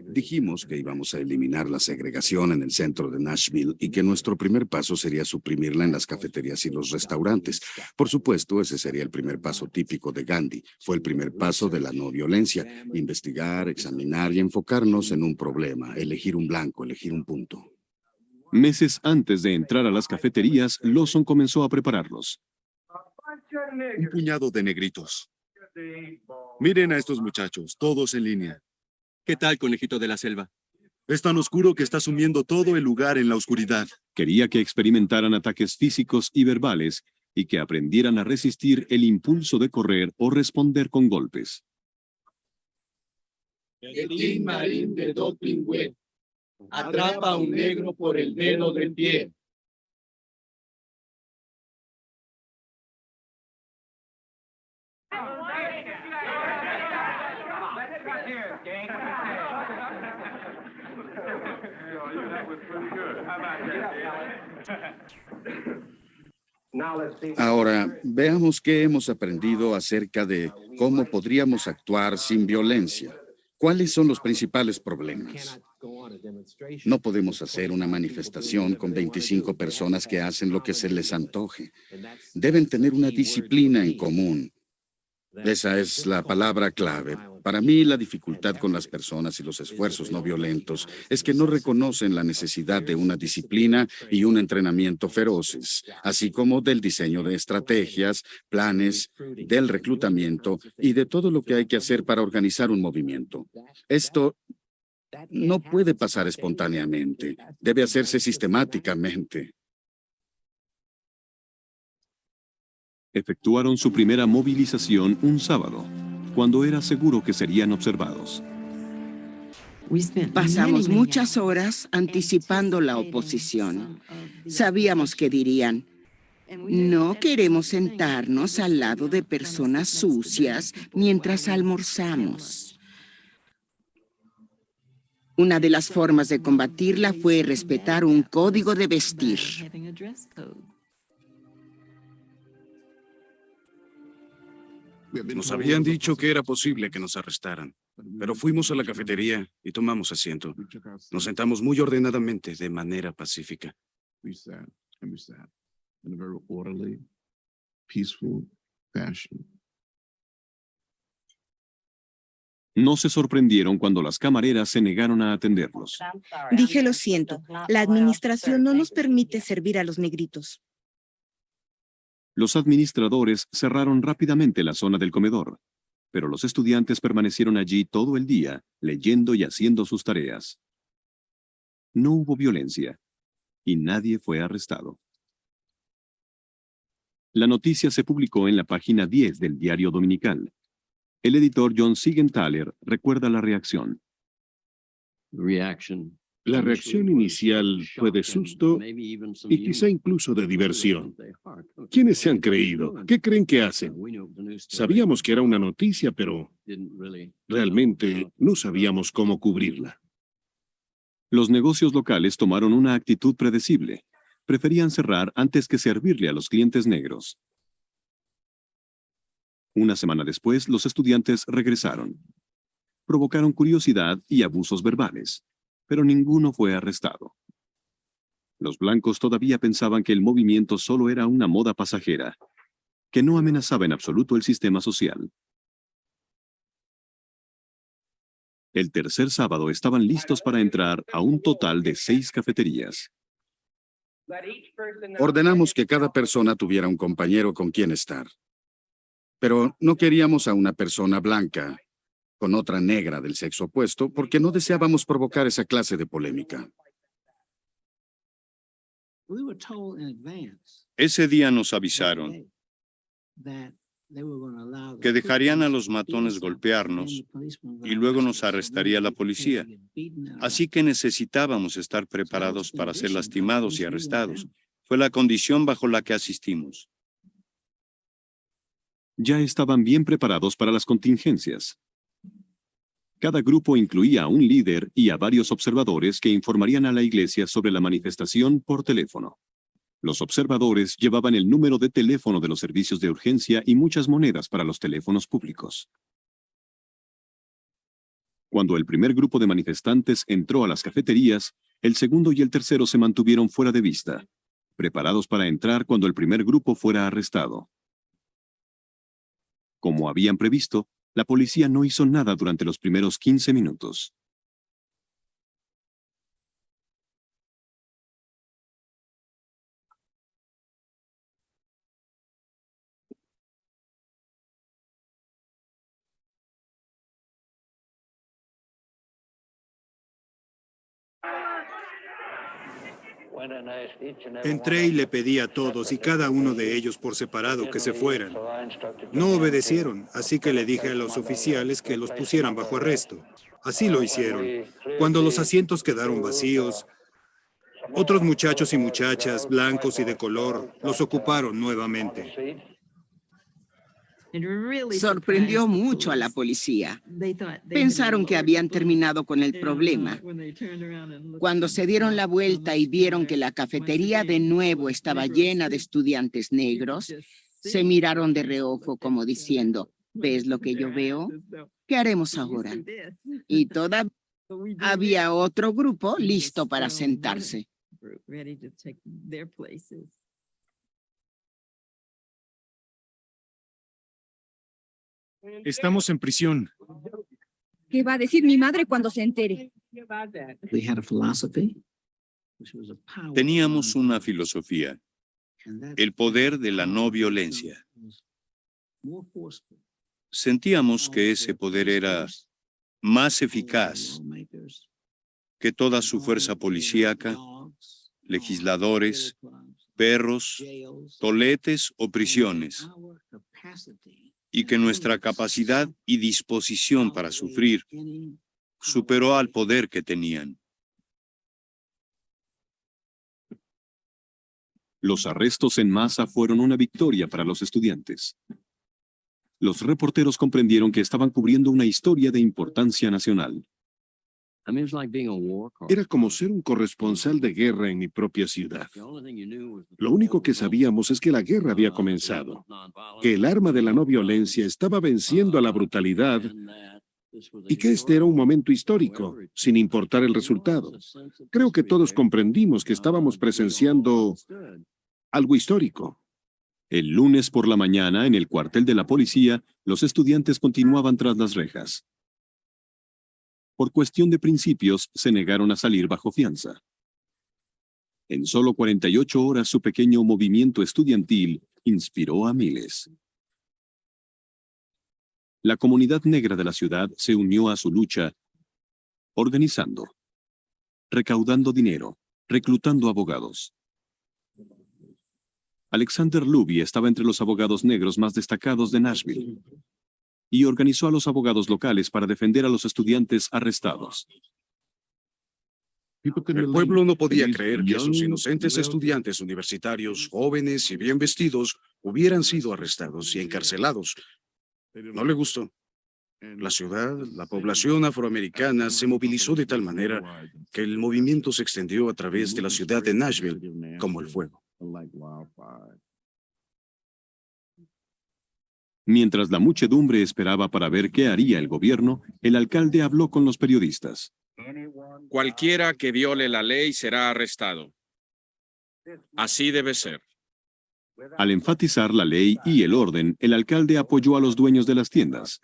Dijimos que íbamos a eliminar la segregación en el centro de Nashville y que nuestro primer paso sería suprimirla en las cafeterías y los restaurantes. Por supuesto, ese sería el primer paso típico de Gandhi. Fue el primer paso de la no violencia. Investigar, examinar y enfocarnos en un problema. Elegir un blanco, elegir un punto. Meses antes de entrar a las cafeterías, Lawson comenzó a prepararlos. Un puñado de negritos. Miren a estos muchachos, todos en línea. ¿Qué tal, conejito de la selva? Es tan oscuro que está sumiendo todo el lugar en la oscuridad. Quería que experimentaran ataques físicos y verbales y que aprendieran a resistir el impulso de correr o responder con golpes. El Team Marine de Doping Web atrapa a un negro por el dedo del pie. Ahora, veamos qué hemos aprendido acerca de cómo podríamos actuar sin violencia. ¿Cuáles son los principales problemas? No podemos hacer una manifestación con 25 personas que hacen lo que se les antoje. Deben tener una disciplina en común. Esa es la palabra clave. Para mí, la dificultad con las personas y los esfuerzos no violentos es que no reconocen la necesidad de una disciplina y un entrenamiento feroces, así como del diseño de estrategias, planes, del reclutamiento y de todo lo que hay que hacer para organizar un movimiento. Esto no puede pasar espontáneamente, debe hacerse sistemáticamente. Efectuaron su primera movilización un sábado, cuando era seguro que serían observados. Pasamos muchas horas anticipando la oposición. Sabíamos que dirían, no queremos sentarnos al lado de personas sucias mientras almorzamos. Una de las formas de combatirla fue respetar un código de vestir. Nos habían dicho que era posible que nos arrestaran, pero fuimos a la cafetería y tomamos asiento. Nos sentamos muy ordenadamente, de manera pacífica. No se sorprendieron cuando las camareras se negaron a atenderlos. Dije lo siento, la administración no nos permite servir a los negritos. Los administradores cerraron rápidamente la zona del comedor, pero los estudiantes permanecieron allí todo el día, leyendo y haciendo sus tareas. No hubo violencia, y nadie fue arrestado. La noticia se publicó en la página 10 del diario dominical. El editor John Siegenthaler recuerda la reacción. La reacción inicial fue de susto y quizá incluso de diversión. ¿Quiénes se han creído? ¿Qué creen que hacen? Sabíamos que era una noticia, pero realmente no sabíamos cómo cubrirla. Los negocios locales tomaron una actitud predecible. Preferían cerrar antes que servirle a los clientes negros. Una semana después, los estudiantes regresaron. Provocaron curiosidad y abusos verbales, pero ninguno fue arrestado. Los blancos todavía pensaban que el movimiento solo era una moda pasajera, que no amenazaba en absoluto el sistema social. El tercer sábado estaban listos para entrar a un total de 6 cafeterías. Ordenamos que cada persona tuviera un compañero con quien estar. Pero no queríamos a una persona blanca con otra negra del sexo opuesto porque no deseábamos provocar esa clase de polémica. Ese día nos avisaron que dejarían a los matones golpearnos y luego nos arrestaría la policía. Así que necesitábamos estar preparados para ser lastimados y arrestados. Fue la condición bajo la que asistimos. Ya estaban bien preparados para las contingencias. Cada grupo incluía a un líder y a varios observadores que informarían a la iglesia sobre la manifestación por teléfono. Los observadores llevaban el número de teléfono de los servicios de urgencia y muchas monedas para los teléfonos públicos. Cuando el primer grupo de manifestantes entró a las cafeterías, el segundo y el tercero se mantuvieron fuera de vista, preparados para entrar cuando el primer grupo fuera arrestado. Como habían previsto, la policía no hizo nada durante los primeros 15 minutos. Entré y le pedí a todos y cada uno de ellos por separado que se fueran. No obedecieron, así que le dije a los oficiales que los pusieran bajo arresto. Así lo hicieron. Cuando los asientos quedaron vacíos, otros muchachos y muchachas, blancos y de color, los ocuparon nuevamente. Sorprendió mucho a la policía. Pensaron que habían terminado con el problema. Cuando se dieron la vuelta y vieron que la cafetería de nuevo estaba llena de estudiantes negros, se miraron de reojo como diciendo, ¿ves lo que yo veo? ¿Qué haremos ahora? Y todavía había otro grupo listo para sentarse. Estamos en prisión. ¿Qué va a decir mi madre cuando se entere? Teníamos una filosofía, el poder de la no violencia. Sentíamos que ese poder era más eficaz que toda su fuerza policíaca, legisladores, perros, toletes o prisiones, y que nuestra capacidad y disposición para sufrir superó al poder que tenían. Los arrestos en masa fueron una victoria para los estudiantes. Los reporteros comprendieron que estaban cubriendo una historia de importancia nacional. Era como ser un corresponsal de guerra en mi propia ciudad. Lo único que sabíamos es que la guerra había comenzado, que el arma de la no violencia estaba venciendo a la brutalidad y que este era un momento histórico, sin importar el resultado. Creo que todos comprendimos que estábamos presenciando algo histórico. El lunes por la mañana, en el cuartel de la policía, los estudiantes continuaban tras las rejas. Por cuestión de principios, se negaron a salir bajo fianza. En solo 48 horas, su pequeño movimiento estudiantil inspiró a miles. La comunidad negra de la ciudad se unió a su lucha, organizando, recaudando dinero, reclutando abogados. Alexander Luby estaba entre los abogados negros más destacados de Nashville y organizó a los abogados locales para defender a los estudiantes arrestados. El pueblo no podía creer que sus inocentes estudiantes universitarios, jóvenes y bien vestidos, hubieran sido arrestados y encarcelados. No le gustó. La ciudad, la población afroamericana se movilizó de tal manera que el movimiento se extendió a través de la ciudad de Nashville como el fuego. Mientras la muchedumbre esperaba para ver qué haría el gobierno, el alcalde habló con los periodistas. Cualquiera que viole la ley será arrestado. Así debe ser. Al enfatizar la ley y el orden, el alcalde apoyó a los dueños de las tiendas.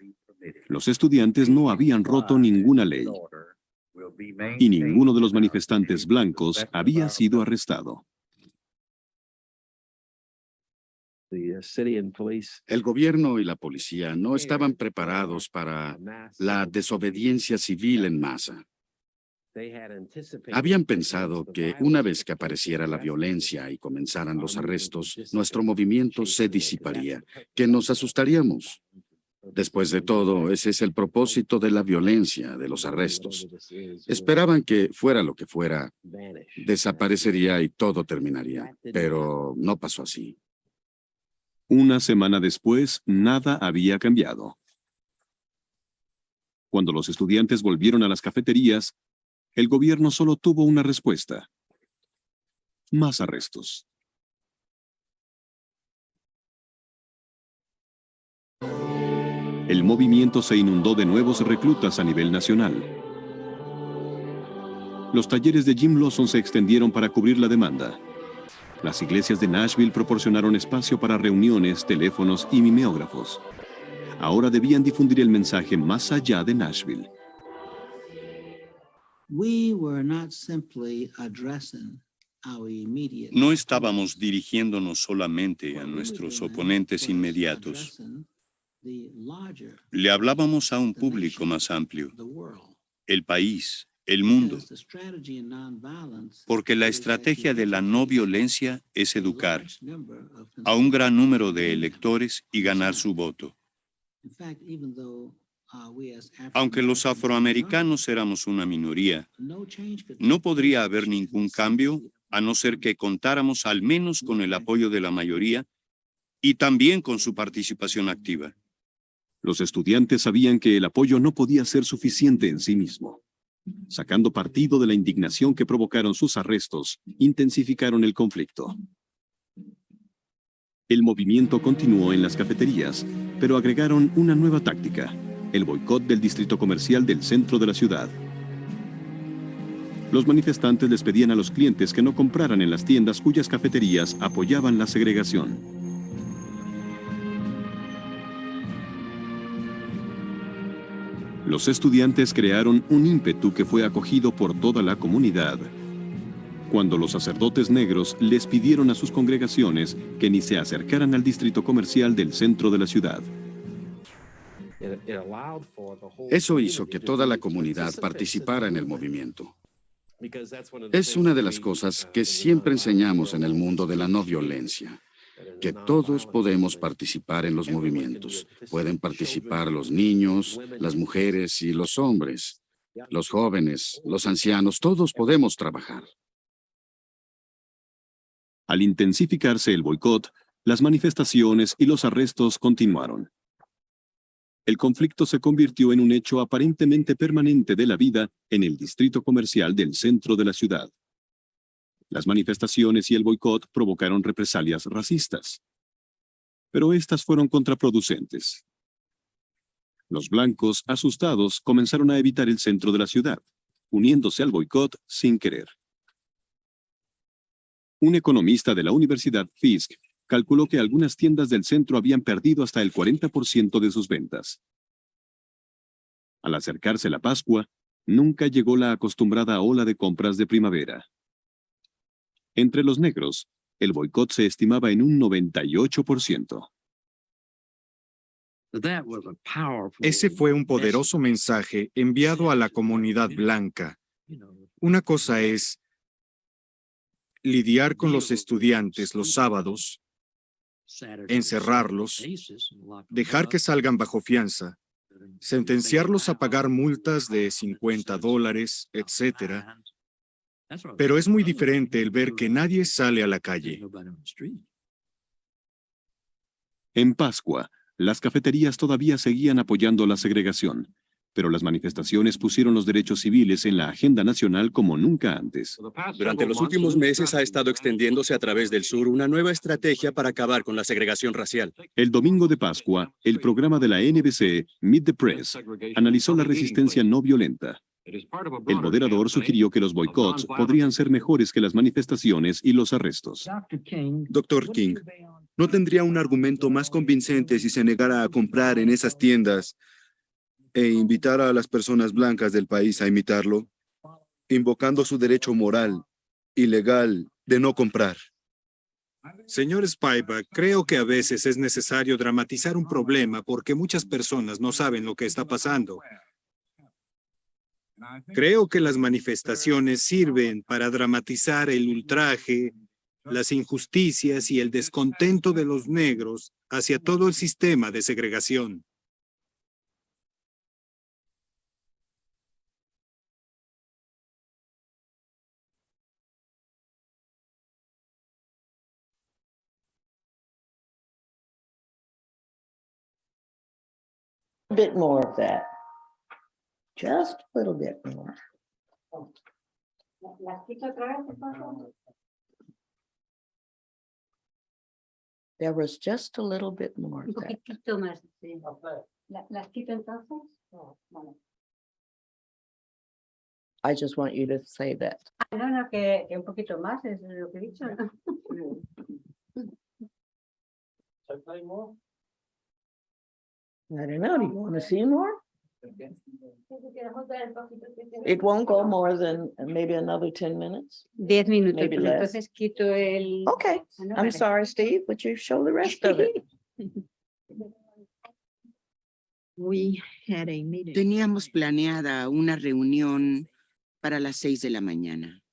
Los estudiantes no habían roto ninguna ley. Y ninguno de los manifestantes blancos había sido arrestado. El gobierno y la policía no estaban preparados para la desobediencia civil en masa. Habían pensado que una vez que apareciera la violencia y comenzaran los arrestos, nuestro movimiento se disiparía, que nos asustaríamos. Después de todo, ese es el propósito de la violencia, de los arrestos. Esperaban que fuera lo que fuera, desaparecería y todo terminaría, pero no pasó así. Una semana después, nada había cambiado. Cuando los estudiantes volvieron a las cafeterías, el gobierno solo tuvo una respuesta: más arrestos. El movimiento se inundó de nuevos reclutas a nivel nacional. Los talleres de Jim Lawson se extendieron para cubrir la demanda. Las iglesias de Nashville proporcionaron espacio para reuniones, teléfonos y mimeógrafos. Ahora debían difundir el mensaje más allá de Nashville. No estábamos dirigiéndonos solamente a nuestros oponentes inmediatos. Le hablábamos a un público más amplio, el país, el mundo, porque la estrategia de la no violencia es educar a un gran número de electores y ganar su voto. Aunque los afroamericanos éramos una minoría, no podría haber ningún cambio a no ser que contáramos al menos con el apoyo de la mayoría y también con su participación activa. Los estudiantes sabían que el apoyo no podía ser suficiente en sí mismo. Sacando partido de la indignación que provocaron sus arrestos, intensificaron el conflicto. El movimiento continuó en las cafeterías, pero agregaron una nueva táctica: el boicot del distrito comercial del centro de la ciudad. Los manifestantes les pedían a los clientes que no compraran en las tiendas cuyas cafeterías apoyaban la segregación. Los estudiantes crearon un ímpetu que fue acogido por toda la comunidad. Cuando los sacerdotes negros les pidieron a sus congregaciones que ni se acercaran al distrito comercial del centro de la ciudad. Eso hizo que toda la comunidad participara en el movimiento. Es una de las cosas que siempre enseñamos en el mundo de la no violencia, que todos podemos participar en los movimientos. Pueden participar los niños, las mujeres y los hombres, los jóvenes, los ancianos, todos podemos trabajar. Al intensificarse el boicot, las manifestaciones y los arrestos continuaron. El conflicto se convirtió en un hecho aparentemente permanente de la vida en el distrito comercial del centro de la ciudad. Las manifestaciones y el boicot provocaron represalias racistas, pero estas fueron contraproducentes. Los blancos, asustados, comenzaron a evitar el centro de la ciudad, uniéndose al boicot sin querer. Un economista de la Universidad Fisk calculó que algunas tiendas del centro habían perdido hasta el 40% de sus ventas. Al acercarse la Pascua, nunca llegó la acostumbrada ola de compras de primavera. Entre los negros, el boicot se estimaba en un 98%. Ese fue un poderoso mensaje enviado a la comunidad blanca. Una cosa es lidiar con los estudiantes los sábados, encerrarlos, dejar que salgan bajo fianza, sentenciarlos a pagar multas de $50, etc. Pero es muy diferente el ver que nadie sale a la calle. En Pascua, las cafeterías todavía seguían apoyando la segregación, pero las manifestaciones pusieron los derechos civiles en la agenda nacional como nunca antes. Durante los últimos meses ha estado extendiéndose a través del sur una nueva estrategia para acabar con la segregación racial. El domingo de Pascua, el programa de la NBC, Meet the Press, analizó la resistencia no violenta. El moderador sugirió que los boicots podrían ser mejores que las manifestaciones y los arrestos. Dr. King, ¿no tendría un argumento más convincente si se negara a comprar en esas tiendas e invitara a las personas blancas del país a imitarlo, invocando su derecho moral y legal de no comprar? Señor Spivak, creo que a veces es necesario dramatizar un problema porque muchas personas no saben lo que está pasando. Creo que las manifestaciones sirven para dramatizar el ultraje, las injusticias y el descontento de los negros hacia todo el sistema de segregación. A bit more of that. Just a little bit more. There was just a little bit more. Un poquitito más. Sí. ¿Las quito entonces? I just want you to say that. No, no, que un poquito más es lo que he dicho, ¿no? I don't know. Do you want to see more? It won't go more than maybe another 10 minutes. 10 minutos, Maybe pues less. entonces quito el... Okay. Ah, no, I'm vale. sorry, Steve, but you show the rest of it. Teníamos planeada una reunión para las 6 de la mañana.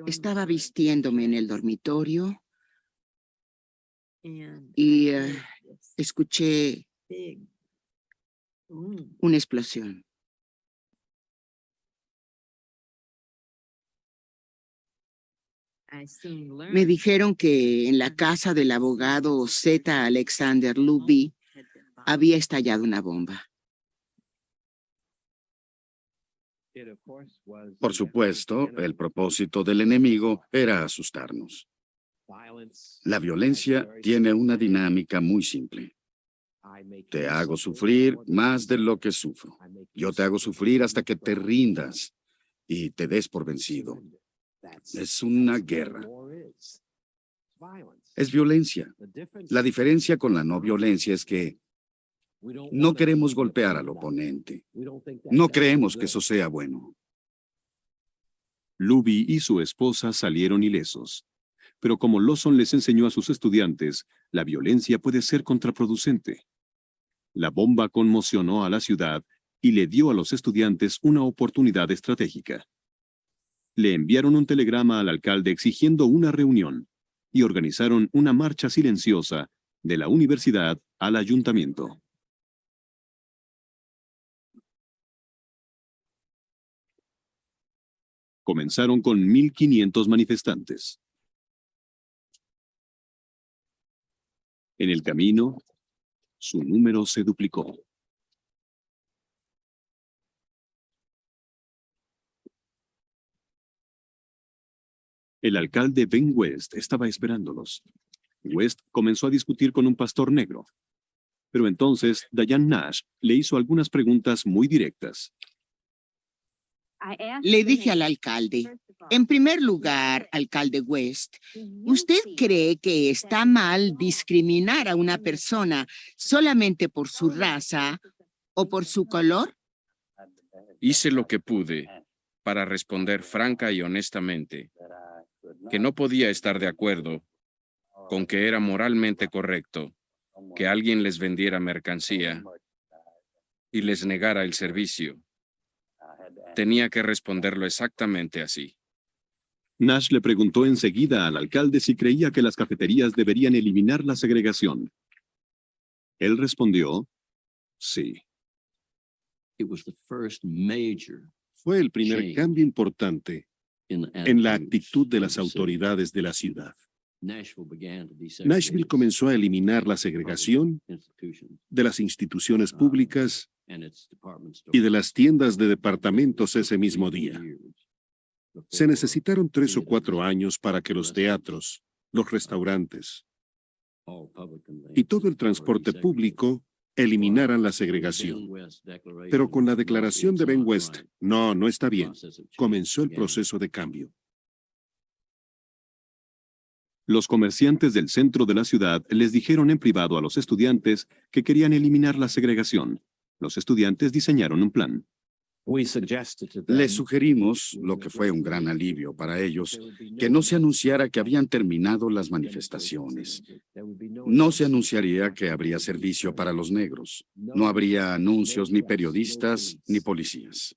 Estaba vistiéndome en el dormitorio y escuché una explosión. Me dijeron que en la casa del abogado Z. Alexander Luby había estallado una bomba. Por supuesto, el propósito del enemigo era asustarnos. La violencia tiene una dinámica muy simple. Te hago sufrir más de lo que sufro. Yo te hago sufrir hasta que te rindas y te des por vencido. Es una guerra. Es violencia. La diferencia con la no violencia es que no queremos golpear al oponente. No creemos que eso sea bueno. Luby y su esposa salieron ilesos. Pero como Lawson les enseñó a sus estudiantes, la violencia puede ser contraproducente. La bomba conmocionó a la ciudad y le dio a los estudiantes una oportunidad estratégica. Le enviaron un telegrama al alcalde exigiendo una reunión y organizaron una marcha silenciosa de la universidad al ayuntamiento. Comenzaron con 1,500 manifestantes. En el camino, su número se duplicó. El alcalde Ben West estaba esperándolos. West comenzó a discutir con un pastor negro. Pero entonces Diane Nash le hizo algunas preguntas muy directas. Le dije al alcalde, en primer lugar, alcalde West, ¿usted cree que está mal discriminar a una persona solamente por su raza o por su color? Hice lo que pude para responder franca y honestamente que no podía estar de acuerdo con que era moralmente correcto que alguien les vendiera mercancía y les negara el servicio. Tenía que responderlo exactamente así. Nash le preguntó enseguida al alcalde si creía que las cafeterías deberían eliminar la segregación. Él respondió, sí. Fue el primer cambio importante en la actitud de las autoridades de la ciudad. Nashville comenzó a eliminar la segregación de las instituciones públicas y de las tiendas de departamentos ese mismo día. Se necesitaron 3 o 4 años para que los teatros, los restaurantes y todo el transporte público eliminaran la segregación. Pero con la declaración de Ben West, no está bien, comenzó el proceso de cambio. Los comerciantes del centro de la ciudad les dijeron en privado a los estudiantes que querían eliminar la segregación. Los estudiantes diseñaron un plan. Les sugerimos, lo que fue un gran alivio para ellos, que no se anunciara que habían terminado las manifestaciones. No se anunciaría que habría servicio para los negros. No habría anuncios ni periodistas ni policías.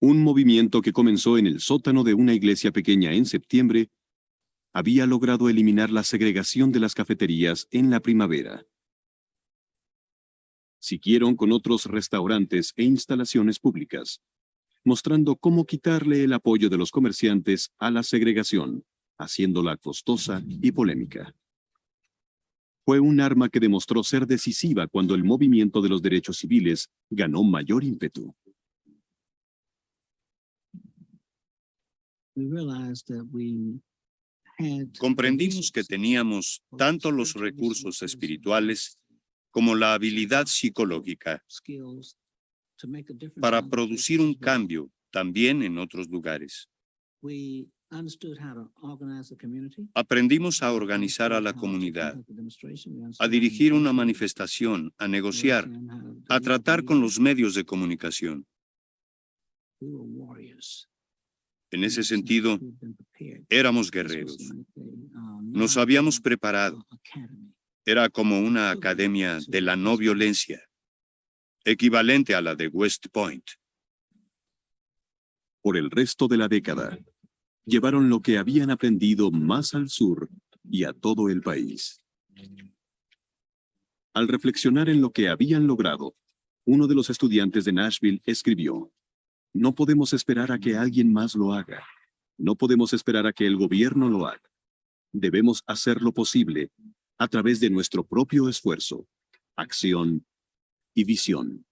Un movimiento que comenzó en el sótano de una iglesia pequeña en septiembre había logrado eliminar la segregación de las cafeterías en la primavera. Siguieron con otros restaurantes e instalaciones públicas, mostrando cómo quitarle el apoyo de los comerciantes a la segregación, haciéndola costosa y polémica. Fue un arma que demostró ser decisiva cuando el movimiento de los derechos civiles ganó mayor ímpetu. Comprendimos que teníamos tanto los recursos espirituales como la habilidad psicológica para producir un cambio también en otros lugares. Aprendimos a organizar a la comunidad, a dirigir una manifestación, a negociar, a tratar con los medios de comunicación. En ese sentido, éramos guerreros. Nos habíamos preparado. Era como una academia de la no violencia, equivalente a la de West Point. Por el resto de la década, llevaron lo que habían aprendido más al sur y a todo el país. Al reflexionar en lo que habían logrado, uno de los estudiantes de Nashville escribió: "No podemos esperar a que alguien más lo haga. No podemos esperar a que el gobierno lo haga. Debemos hacer lo posible a través de nuestro propio esfuerzo, acción y visión".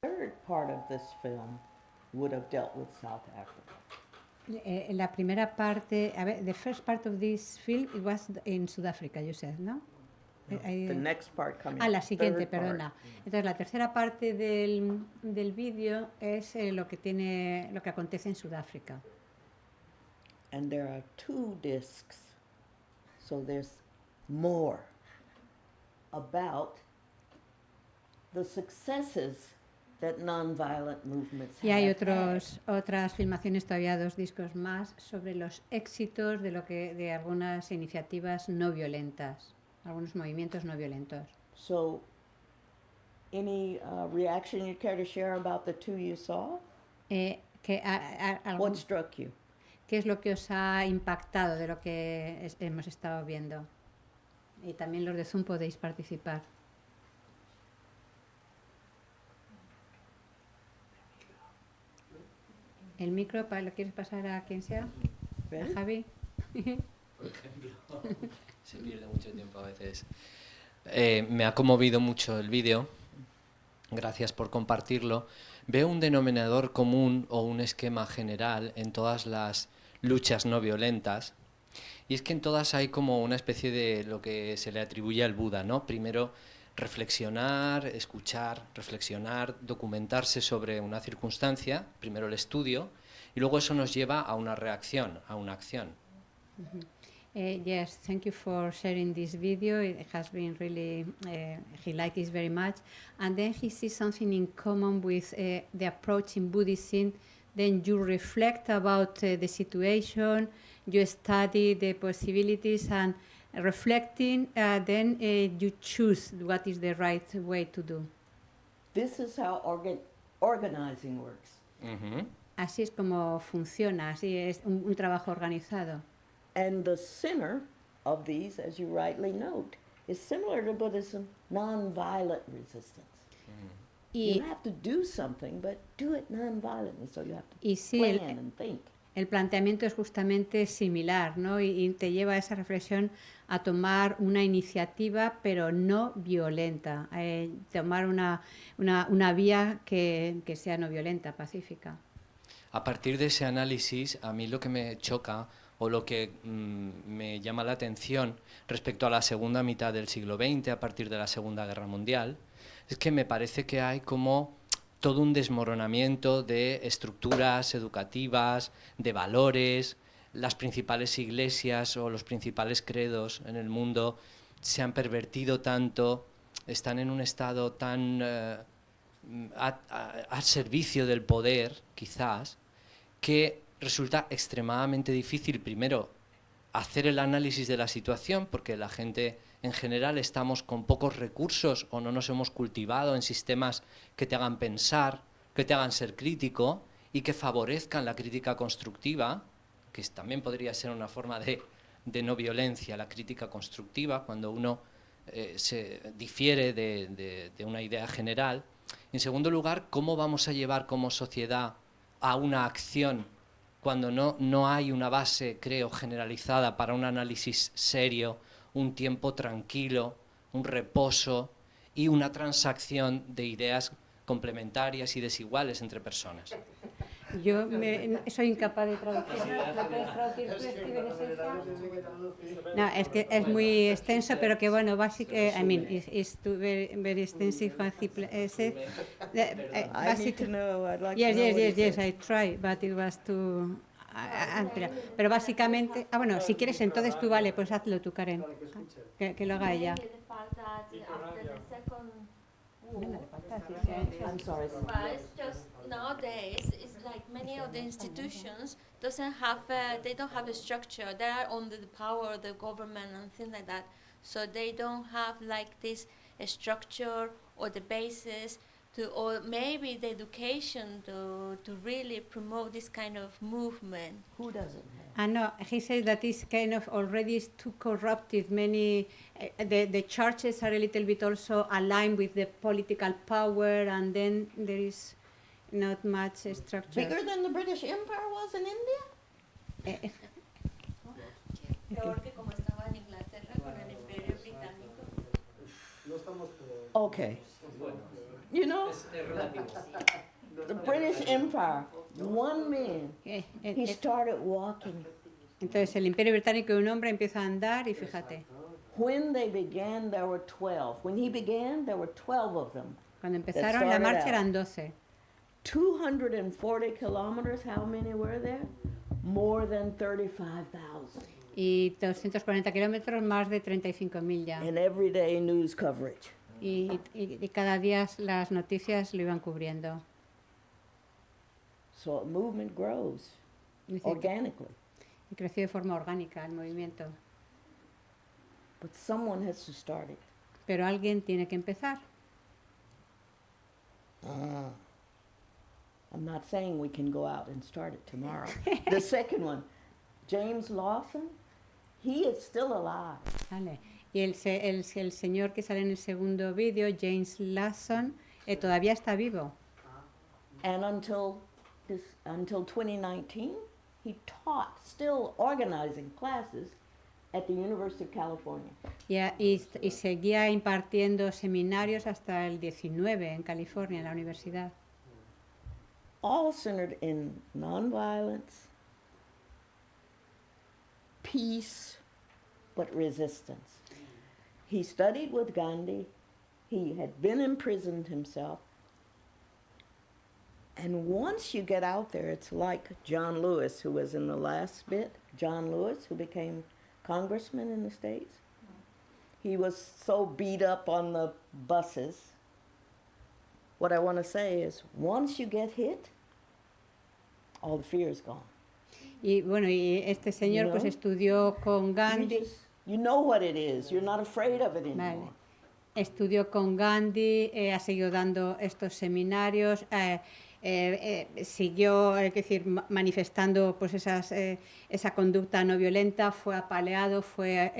Third part of this film would have dealt with South Africa. La primera parte, a ver, the first part of this film, it was in South Africa, you said, ¿no? The next part coming. La siguiente, third part. perdona. Entonces, la tercera parte del vídeo es lo que acontece en Sudáfrica. And there are 2 discs, so there's more about the successes that nonviolent movements Y hay have had. otras filmaciones, todavía 2 discos más, sobre los éxitos de algunas iniciativas no violentas, algunos movimientos no violentos. So, any reaction you care to share about the 2 you saw? What struck you? ¿Qué es lo que os ha impactado de lo que hemos estado viendo? Y también los de Zoom podéis participar. ¿El micro lo quieres pasar a quien sea? ¿A Javi? Por ejemplo, se pierde mucho tiempo a veces. Me ha conmovido mucho el vídeo. Gracias por compartirlo. Veo un denominador común o un esquema general en todas las luchas no violentas, y es que en todas hay como una especie de lo que se le atribuye al Buda, ¿no? Primero reflexionar, escuchar, reflexionar, documentarse sobre una circunstancia, primero el estudio, y luego eso nos lleva a una reacción, a una acción. Yes, thank you for sharing this video. It has been really, he liked it very much. And then he sees something in common with the approach in Buddhism. Then you reflect about the situation, you study the possibilities, and reflecting, then you choose what is the right way to do. This is how organizing works. Así es como funciona, así es un trabajo organizado. And the center of these, as you rightly note, is similar to Buddhism, nonviolent resistance. You have to do something, but do it nonviolently, so you have to plan and think. El planteamiento es justamente similar, ¿no? Y te lleva a esa reflexión a tomar una iniciativa, pero no violenta, tomar una vía que sea no violenta, pacífica. A partir de ese análisis, a mí lo que me choca o lo que me llama la atención respecto a la segunda mitad del siglo XX, a partir de la Segunda Guerra Mundial, es que me parece que hay como todo un desmoronamiento de estructuras educativas, de valores. Las principales iglesias o los principales credos en el mundo se han pervertido tanto, están en un estado tan al servicio del poder, quizás, que resulta extremadamente difícil, primero, hacer el análisis de la situación, porque la gente en general estamos con pocos recursos o no nos hemos cultivado en sistemas que te hagan pensar, que te hagan ser crítico y que favorezcan la crítica constructiva, que también podría ser una forma de no violencia, la crítica constructiva, cuando uno se difiere de una idea general. En segundo lugar, ¿cómo vamos a llevar como sociedad a una acción cuando no hay una base, creo, generalizada para un análisis serio, un tiempo tranquilo, un reposo y una transacción de ideas complementarias y desiguales entre personas. Yo soy incapaz de traducir. ¿Lo puedes traducir tú, Steven, No, es que es muy extenso, pero que bueno, básicamente, I mean, it's very, very extensive. I need to know. I'd like to know what he Yes, said. I tried, but it was too... pero básicamente... bueno, si quieres entonces tú, vale, pues hazlo tú, Karen. Que lo haga ella. I'm sorry. It's just nowadays, it's like many of the institutions they don't have a structure. They are under the power of the government and things like that. So they don't have like this structure or the basis or maybe the education to really promote this kind of movement. Who doesn't? No, he says that is kind of already too corrupted. Many, the churches are a little bit also aligned with the political power, and then there is not much structure. Bigger than the British Empire was in India? Peor que como estaba en Inglaterra con el Imperio Británico. Okay. You know, the British Empire, one man, he started walking. Entonces el Imperio Británico, un hombre empieza a andar y fíjate. When they began, there were 12. When he began, there were 12 of them. Cuando empezaron la marcha eran 12. 240 kilometers, how many were there? More than 35,000. Y 240 kilómetros, más de 35.000 ya. And everyday news coverage. Y cada día las noticias lo iban cubriendo. So a movement grows organically. Y creció de forma orgánica el movimiento. But someone has to start it. Pero alguien tiene que empezar. I'm not saying we can go out and start it tomorrow. The second one, James Lawson, he is still alive. Vale. Y el señor que sale en el segundo vídeo, James Lawson, todavía está vivo. And until 2019, he taught, still organizing classes at the University of California. Y seguía impartiendo seminarios hasta el 19 en California, en la universidad. All centered in nonviolence, peace, but resistance. He studied with Gandhi. He had been imprisoned himself. And once you get out there, it's like John Lewis, who was in the last bit. John Lewis, who became congressman in the States. He was so beat up on the buses. What I want to say is, once you get hit, all the fear is gone. Y bueno, y este señor pues estudió con Gandhi. You know what it is. You're not afraid of it anymore. Vale. Estudió con Gandhi, ha seguido dando estos seminarios, siguió manifestando pues esa conducta no violenta, fue apaleado, fue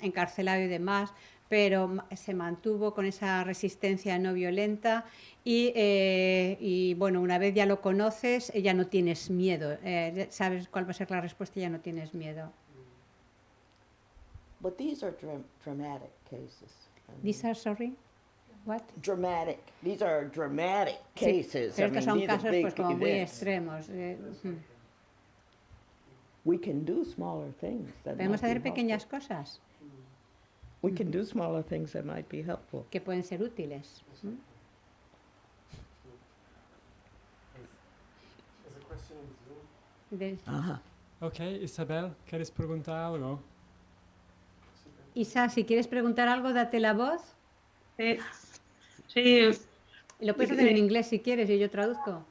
encarcelado y demás, pero se mantuvo con esa resistencia no violenta y bueno, una vez ya lo conoces, ya no tienes miedo, sabes cuál va a ser la respuesta y ya no tienes miedo. But these are dramatic cases. These are, sorry, what? Dramatic. These are dramatic cases. Sí, pero estos son casos pues como muy extremos. We can do smaller things. Podemos hacer pequeñas cosas. We can do smaller things that might be helpful. Que pueden ser útiles. Ajá. Ok, Isabel, ¿quieres preguntar algo? Isa, si quieres preguntar algo, date la voz. Sí. Lo puedes hacer en inglés si quieres y yo traduzco.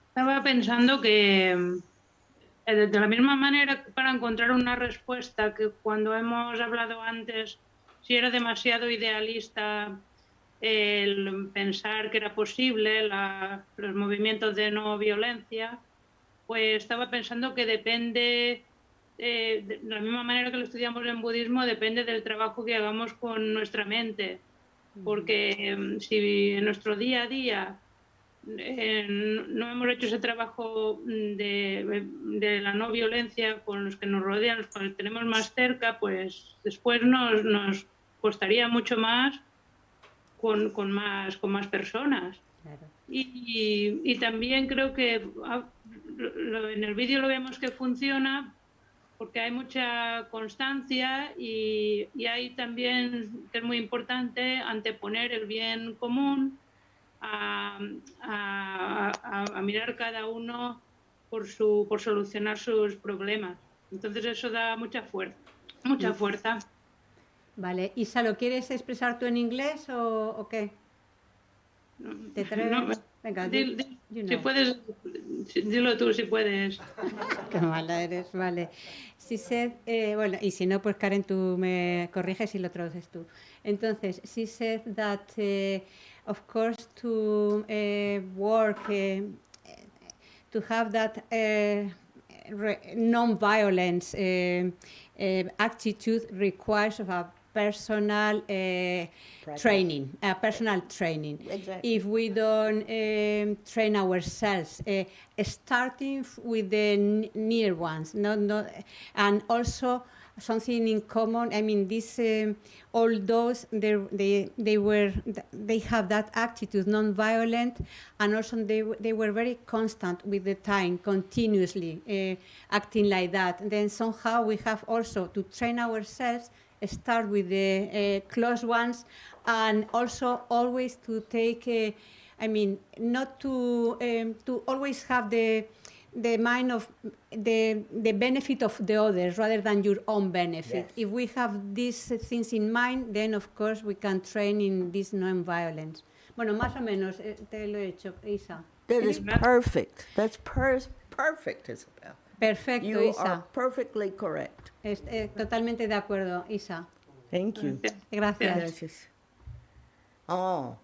Estaba pensando que de la misma manera que para encontrar una respuesta que cuando hemos hablado antes, si era demasiado idealista el pensar que era posible los movimientos de no violencia, pues estaba pensando que depende, de la misma manera que lo estudiamos en budismo, depende del trabajo que hagamos con nuestra mente. Porque si en nuestro día a día no hemos hecho ese trabajo de la no violencia con los que nos rodean, los que tenemos más cerca, pues después nos costaría mucho más con más personas. Claro. Y también creo que en el vídeo lo vemos que funciona porque hay mucha constancia y hay también, que es muy importante, anteponer el bien común a mirar cada uno por solucionar sus problemas. Entonces eso da mucha fuerza. Vale, Isa, ¿lo quieres expresar tú en inglés o qué? ¿Te atreves? No, Venga, si puedes, dilo tú si puedes. Qué mala eres, vale. She said, bueno, y si no, pues Karen, tú me corriges y lo traduces tú. Entonces, she said that, of course, to work, to have that non-violence attitude requires of a personal training, personal training. Exactly. If we don't train ourselves, starting with the near ones, and also something in common. I mean, this all those they have that attitude, non-violent, and also they were very constant with the time, continuously acting like that. Then somehow we have also to train ourselves. Start with the close ones, and also always to take, I mean, not to always have the mind of the benefit of the others rather than your own benefit. Yes. If we have these things in mind, then of course we can train in this non-violence. Bueno, más o menos te lo he hecho, Isa. That is perfect. That's perfect, Isabel. Perfecto, You Isa. are perfectly correct. Totalmente de acuerdo, Isa. Thank you. Gracias. Gracias. Oh.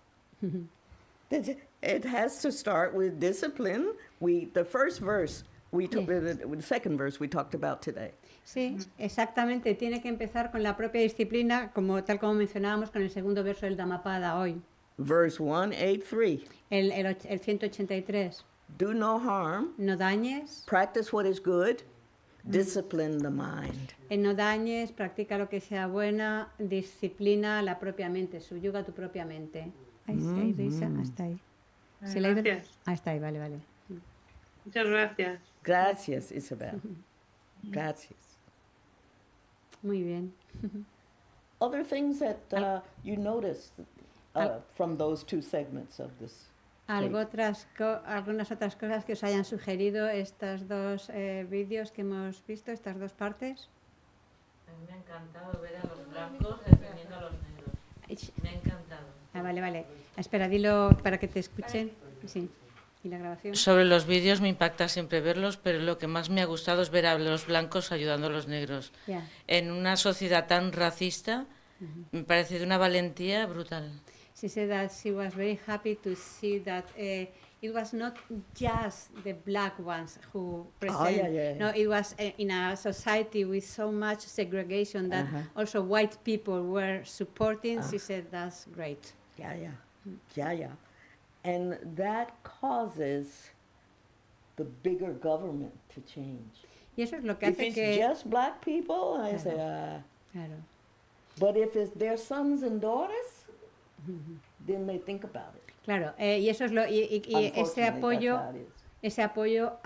It has to start with discipline. The first verse, the second verse we talked about today. Sí, exactamente. Tiene que empezar con la propia disciplina, tal como mencionábamos con el segundo verso del Dhammapada hoy. Verse 183. El 183. Do no harm. No dañes. Practice what is good. Discipline the mind. No dañes, practica lo que sea buena, disciplina la propia mente, subyuga tu propia mente. Ahí, Isa, hasta ahí. Gracias. Está ahí, vale. Muchas gracias. Gracias, Isabel. Gracias. Muy bien. Other things that you noticed from those two segments of this? Algunas otras cosas que os hayan sugerido estos dos vídeos que hemos visto, estas dos partes. A mí me ha encantado ver a los blancos defendiendo a los negros. Me ha encantado. Vale. Espera, dilo para que te escuchen. Sí. ¿Y la grabación? Sobre los vídeos me impacta siempre verlos, pero lo que más me ha gustado es ver a los blancos ayudando a los negros. Yeah. En una sociedad tan racista, me parece de una valentía brutal. She said that she was very happy to see that it was not just the black ones who present. No, it was in a society with so much segregation that also white people were supporting. She said that's great. Yeah. And that causes the bigger government to change. Y eso es lo que if hace it's que just black people, I say, Claro. But if it's their sons and daughters, then they think about it. Claro, y eso es ese apoyo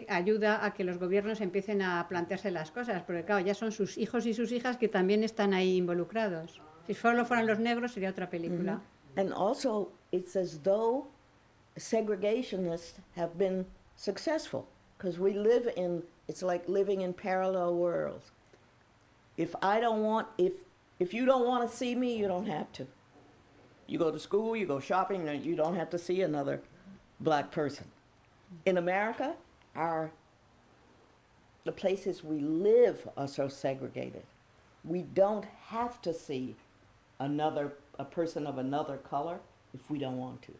ayuda a que los gobiernos empiecen a plantearse las cosas, porque claro, ya son sus hijos y sus hijas que también están ahí involucrados. Si solo fueran los negros sería otra película. And also, it's as though segregationists have been successful, because it's like living in parallel worlds. If you don't want to see me, you don't have to. You go to school, you go shopping, and you don't have to see another black person. In America, the places we live are so segregated. We don't have to see a person of another color if we don't want to.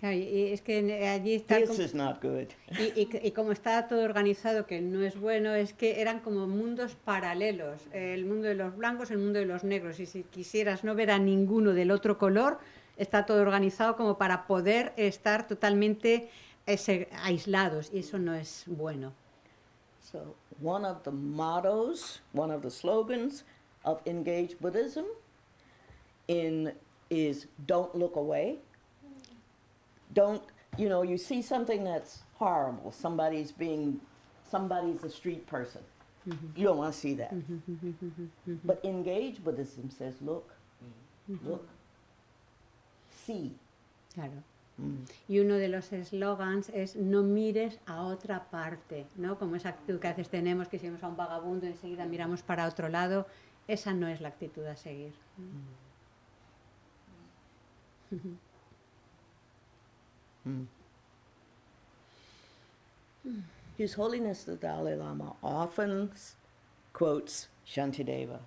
Claro, y es que allí está This is not good. y como está todo organizado, que no es bueno, es que eran como mundos paralelos, el mundo de los blancos, el mundo de los negros, y si quisieras no ver a ninguno del otro color, está todo organizado como para poder estar totalmente aislados, y eso no es bueno. So one of the mottos, one of the slogans of Engage Buddhism is don't look away. Don't, you know, you see something that's horrible, somebody's a street person. You don't want to see that. But Engage Buddhism says, look, see. Claro. Y uno de los eslogans es no mires a otra parte, ¿no? Como esa actitud que a veces tenemos, que si vemos a un vagabundo enseguida miramos para otro lado, esa no es la actitud a seguir. His Holiness the Dalai Lama often quotes Shantideva.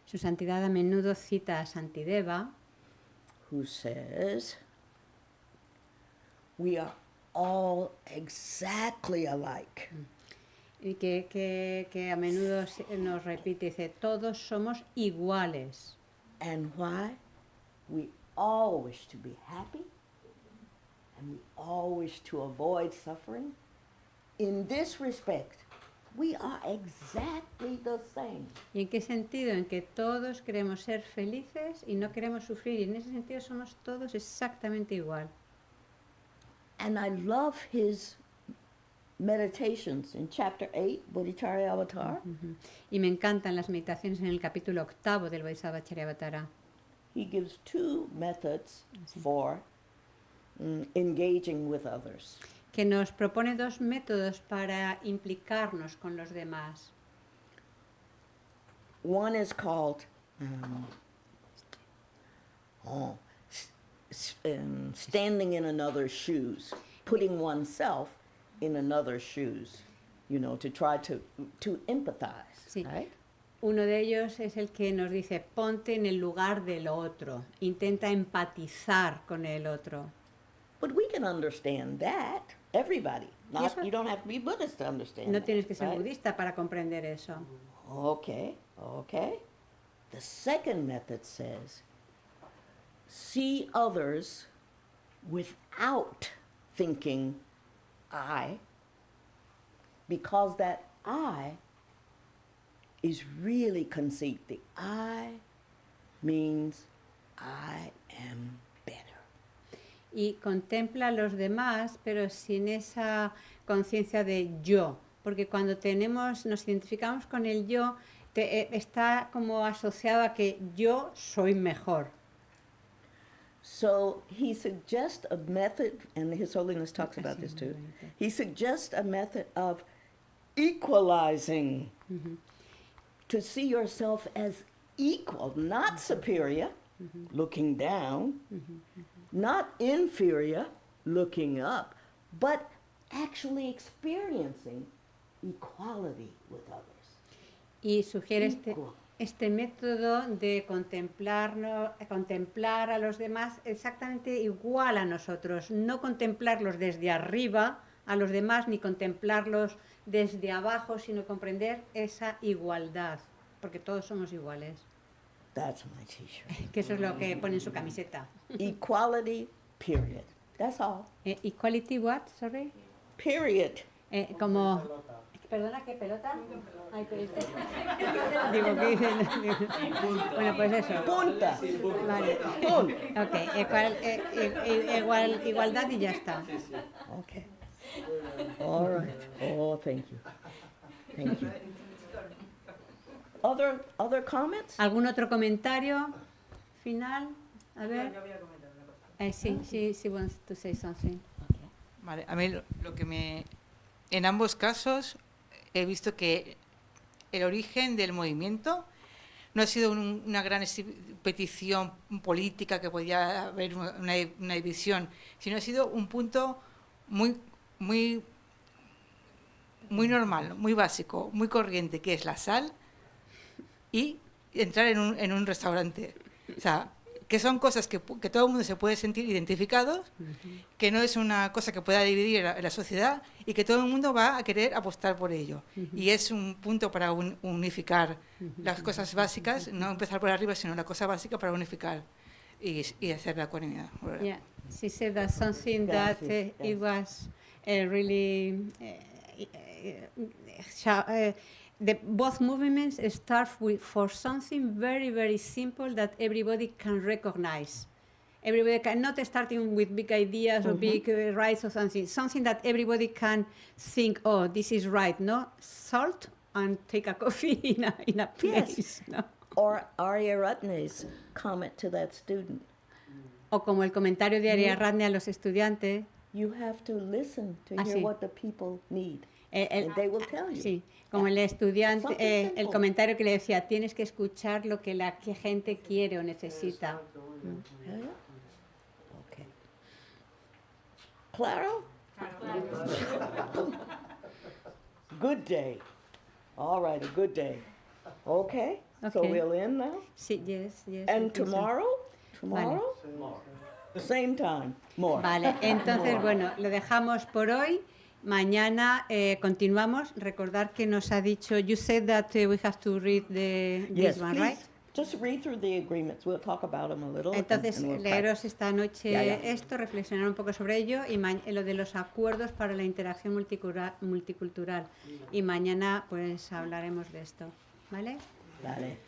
Su Santidad a menudo cita a Shantideva, who says, we are all exactly alike. Y que a menudo nos repite, dice, todos somos iguales. And why? We all wish to be happy, and we all wish to avoid suffering. In this respect, we are exactly the same. ¿Y en qué sentido? En que todos queremos ser felices y no queremos sufrir. Y en ese sentido somos todos exactamente igual. And I love his meditations in chapter 8, Bodhicharya Avatar. Y me encantan las meditaciones en el capítulo 8 del Bodhisattva Avatara. He gives two methods for engaging with others. Que nos propone dos métodos para implicarnos con los demás. One is called standing in another's shoes, putting oneself in another's shoes, you know, to try to empathize, sí. Right? Uno de ellos es el que nos dice, ponte en el lugar del otro, intenta empatizar con el otro. But we can understand that, everybody. You don't have to be Buddhist to understand No that, tienes que ser right? budista para comprender eso. Okay. The second method says, see others without thinking I, because that I is really conceit. The I means I am better. Y contempla a los demás, pero sin esa conciencia de yo, porque cuando nos identificamos con el yo, está como asociado a que yo soy mejor. So he suggests a method, and His Holiness talks about this too. He suggests a method of equalizing, to see yourself as equal, not superior, looking down, not inferior, looking up, but actually experiencing equality with others. Y sugiere este método de contemplar a los demás exactamente igual a nosotros, no contemplarlos desde arriba a los demás, ni contemplarlos desde abajo, sino comprender esa igualdad, porque todos somos iguales. That's my t-shirt. Que eso es lo que pone en su camiseta. Equality, period. That's all. Equality what? Sorry? Period. Como... ¿Perdona, qué pelota? Ay, digo, ¿qué dicen? Bueno, pues eso. Punta. Vale. Ok, igualdad y ya está. Okay. All right. Oh, thank you. Thank you. Other comments? ¿Algún otro comentario final? A ver. Sí, she wants to say something. Vale, a mí lo que en ambos casos he visto que el origen del movimiento no ha sido una gran petición política que podía haber una división, sino ha sido un punto muy normal, muy básico, muy corriente, que es la sal y entrar en un restaurante. O sea, que son cosas que todo el mundo se puede sentir identificados, que no es una cosa que pueda dividir a la sociedad y que todo el mundo va a querer apostar por ello. Y es un punto para unificar las cosas básicas, no empezar por arriba, sino la cosa básica para unificar y hacer la comunidad. Yeah, she said that something that it was really both movements start for something very, very simple that everybody can recognize. Everybody can, not starting with big ideas or big rights or something that everybody can think, oh, this is right, no? Salt and take a coffee in a place, Yes. no? Or Ariadne's comment to that student. O como el comentario de Ariadne a los estudiantes. You have to listen to Ah, hear sí. what the people need. And they will tell you. Sí, como el estudiante, Something el simple. comentario que le decía, tienes que escuchar lo que la gente quiere o necesita. Yeah. Okay. Claro? Good day. All right, a good day. Okay? So Okay. we'll end now? Sí, yes, yes. And I think so. tomorrow? Tomorrow? Same time. More. Vale, entonces, More. bueno, lo dejamos por hoy. Mañana continuamos. Recordar que nos ha dicho, you said that we have to read this Yes, one, please. right? Just read through the agreements. We'll talk about them a little. Entonces, and we'll leeros practice. esta noche Ya, ya. esto, reflexionar un poco sobre ello y lo de los acuerdos para la interacción multicultural. Y mañana pues hablaremos de esto, ¿vale? Vale.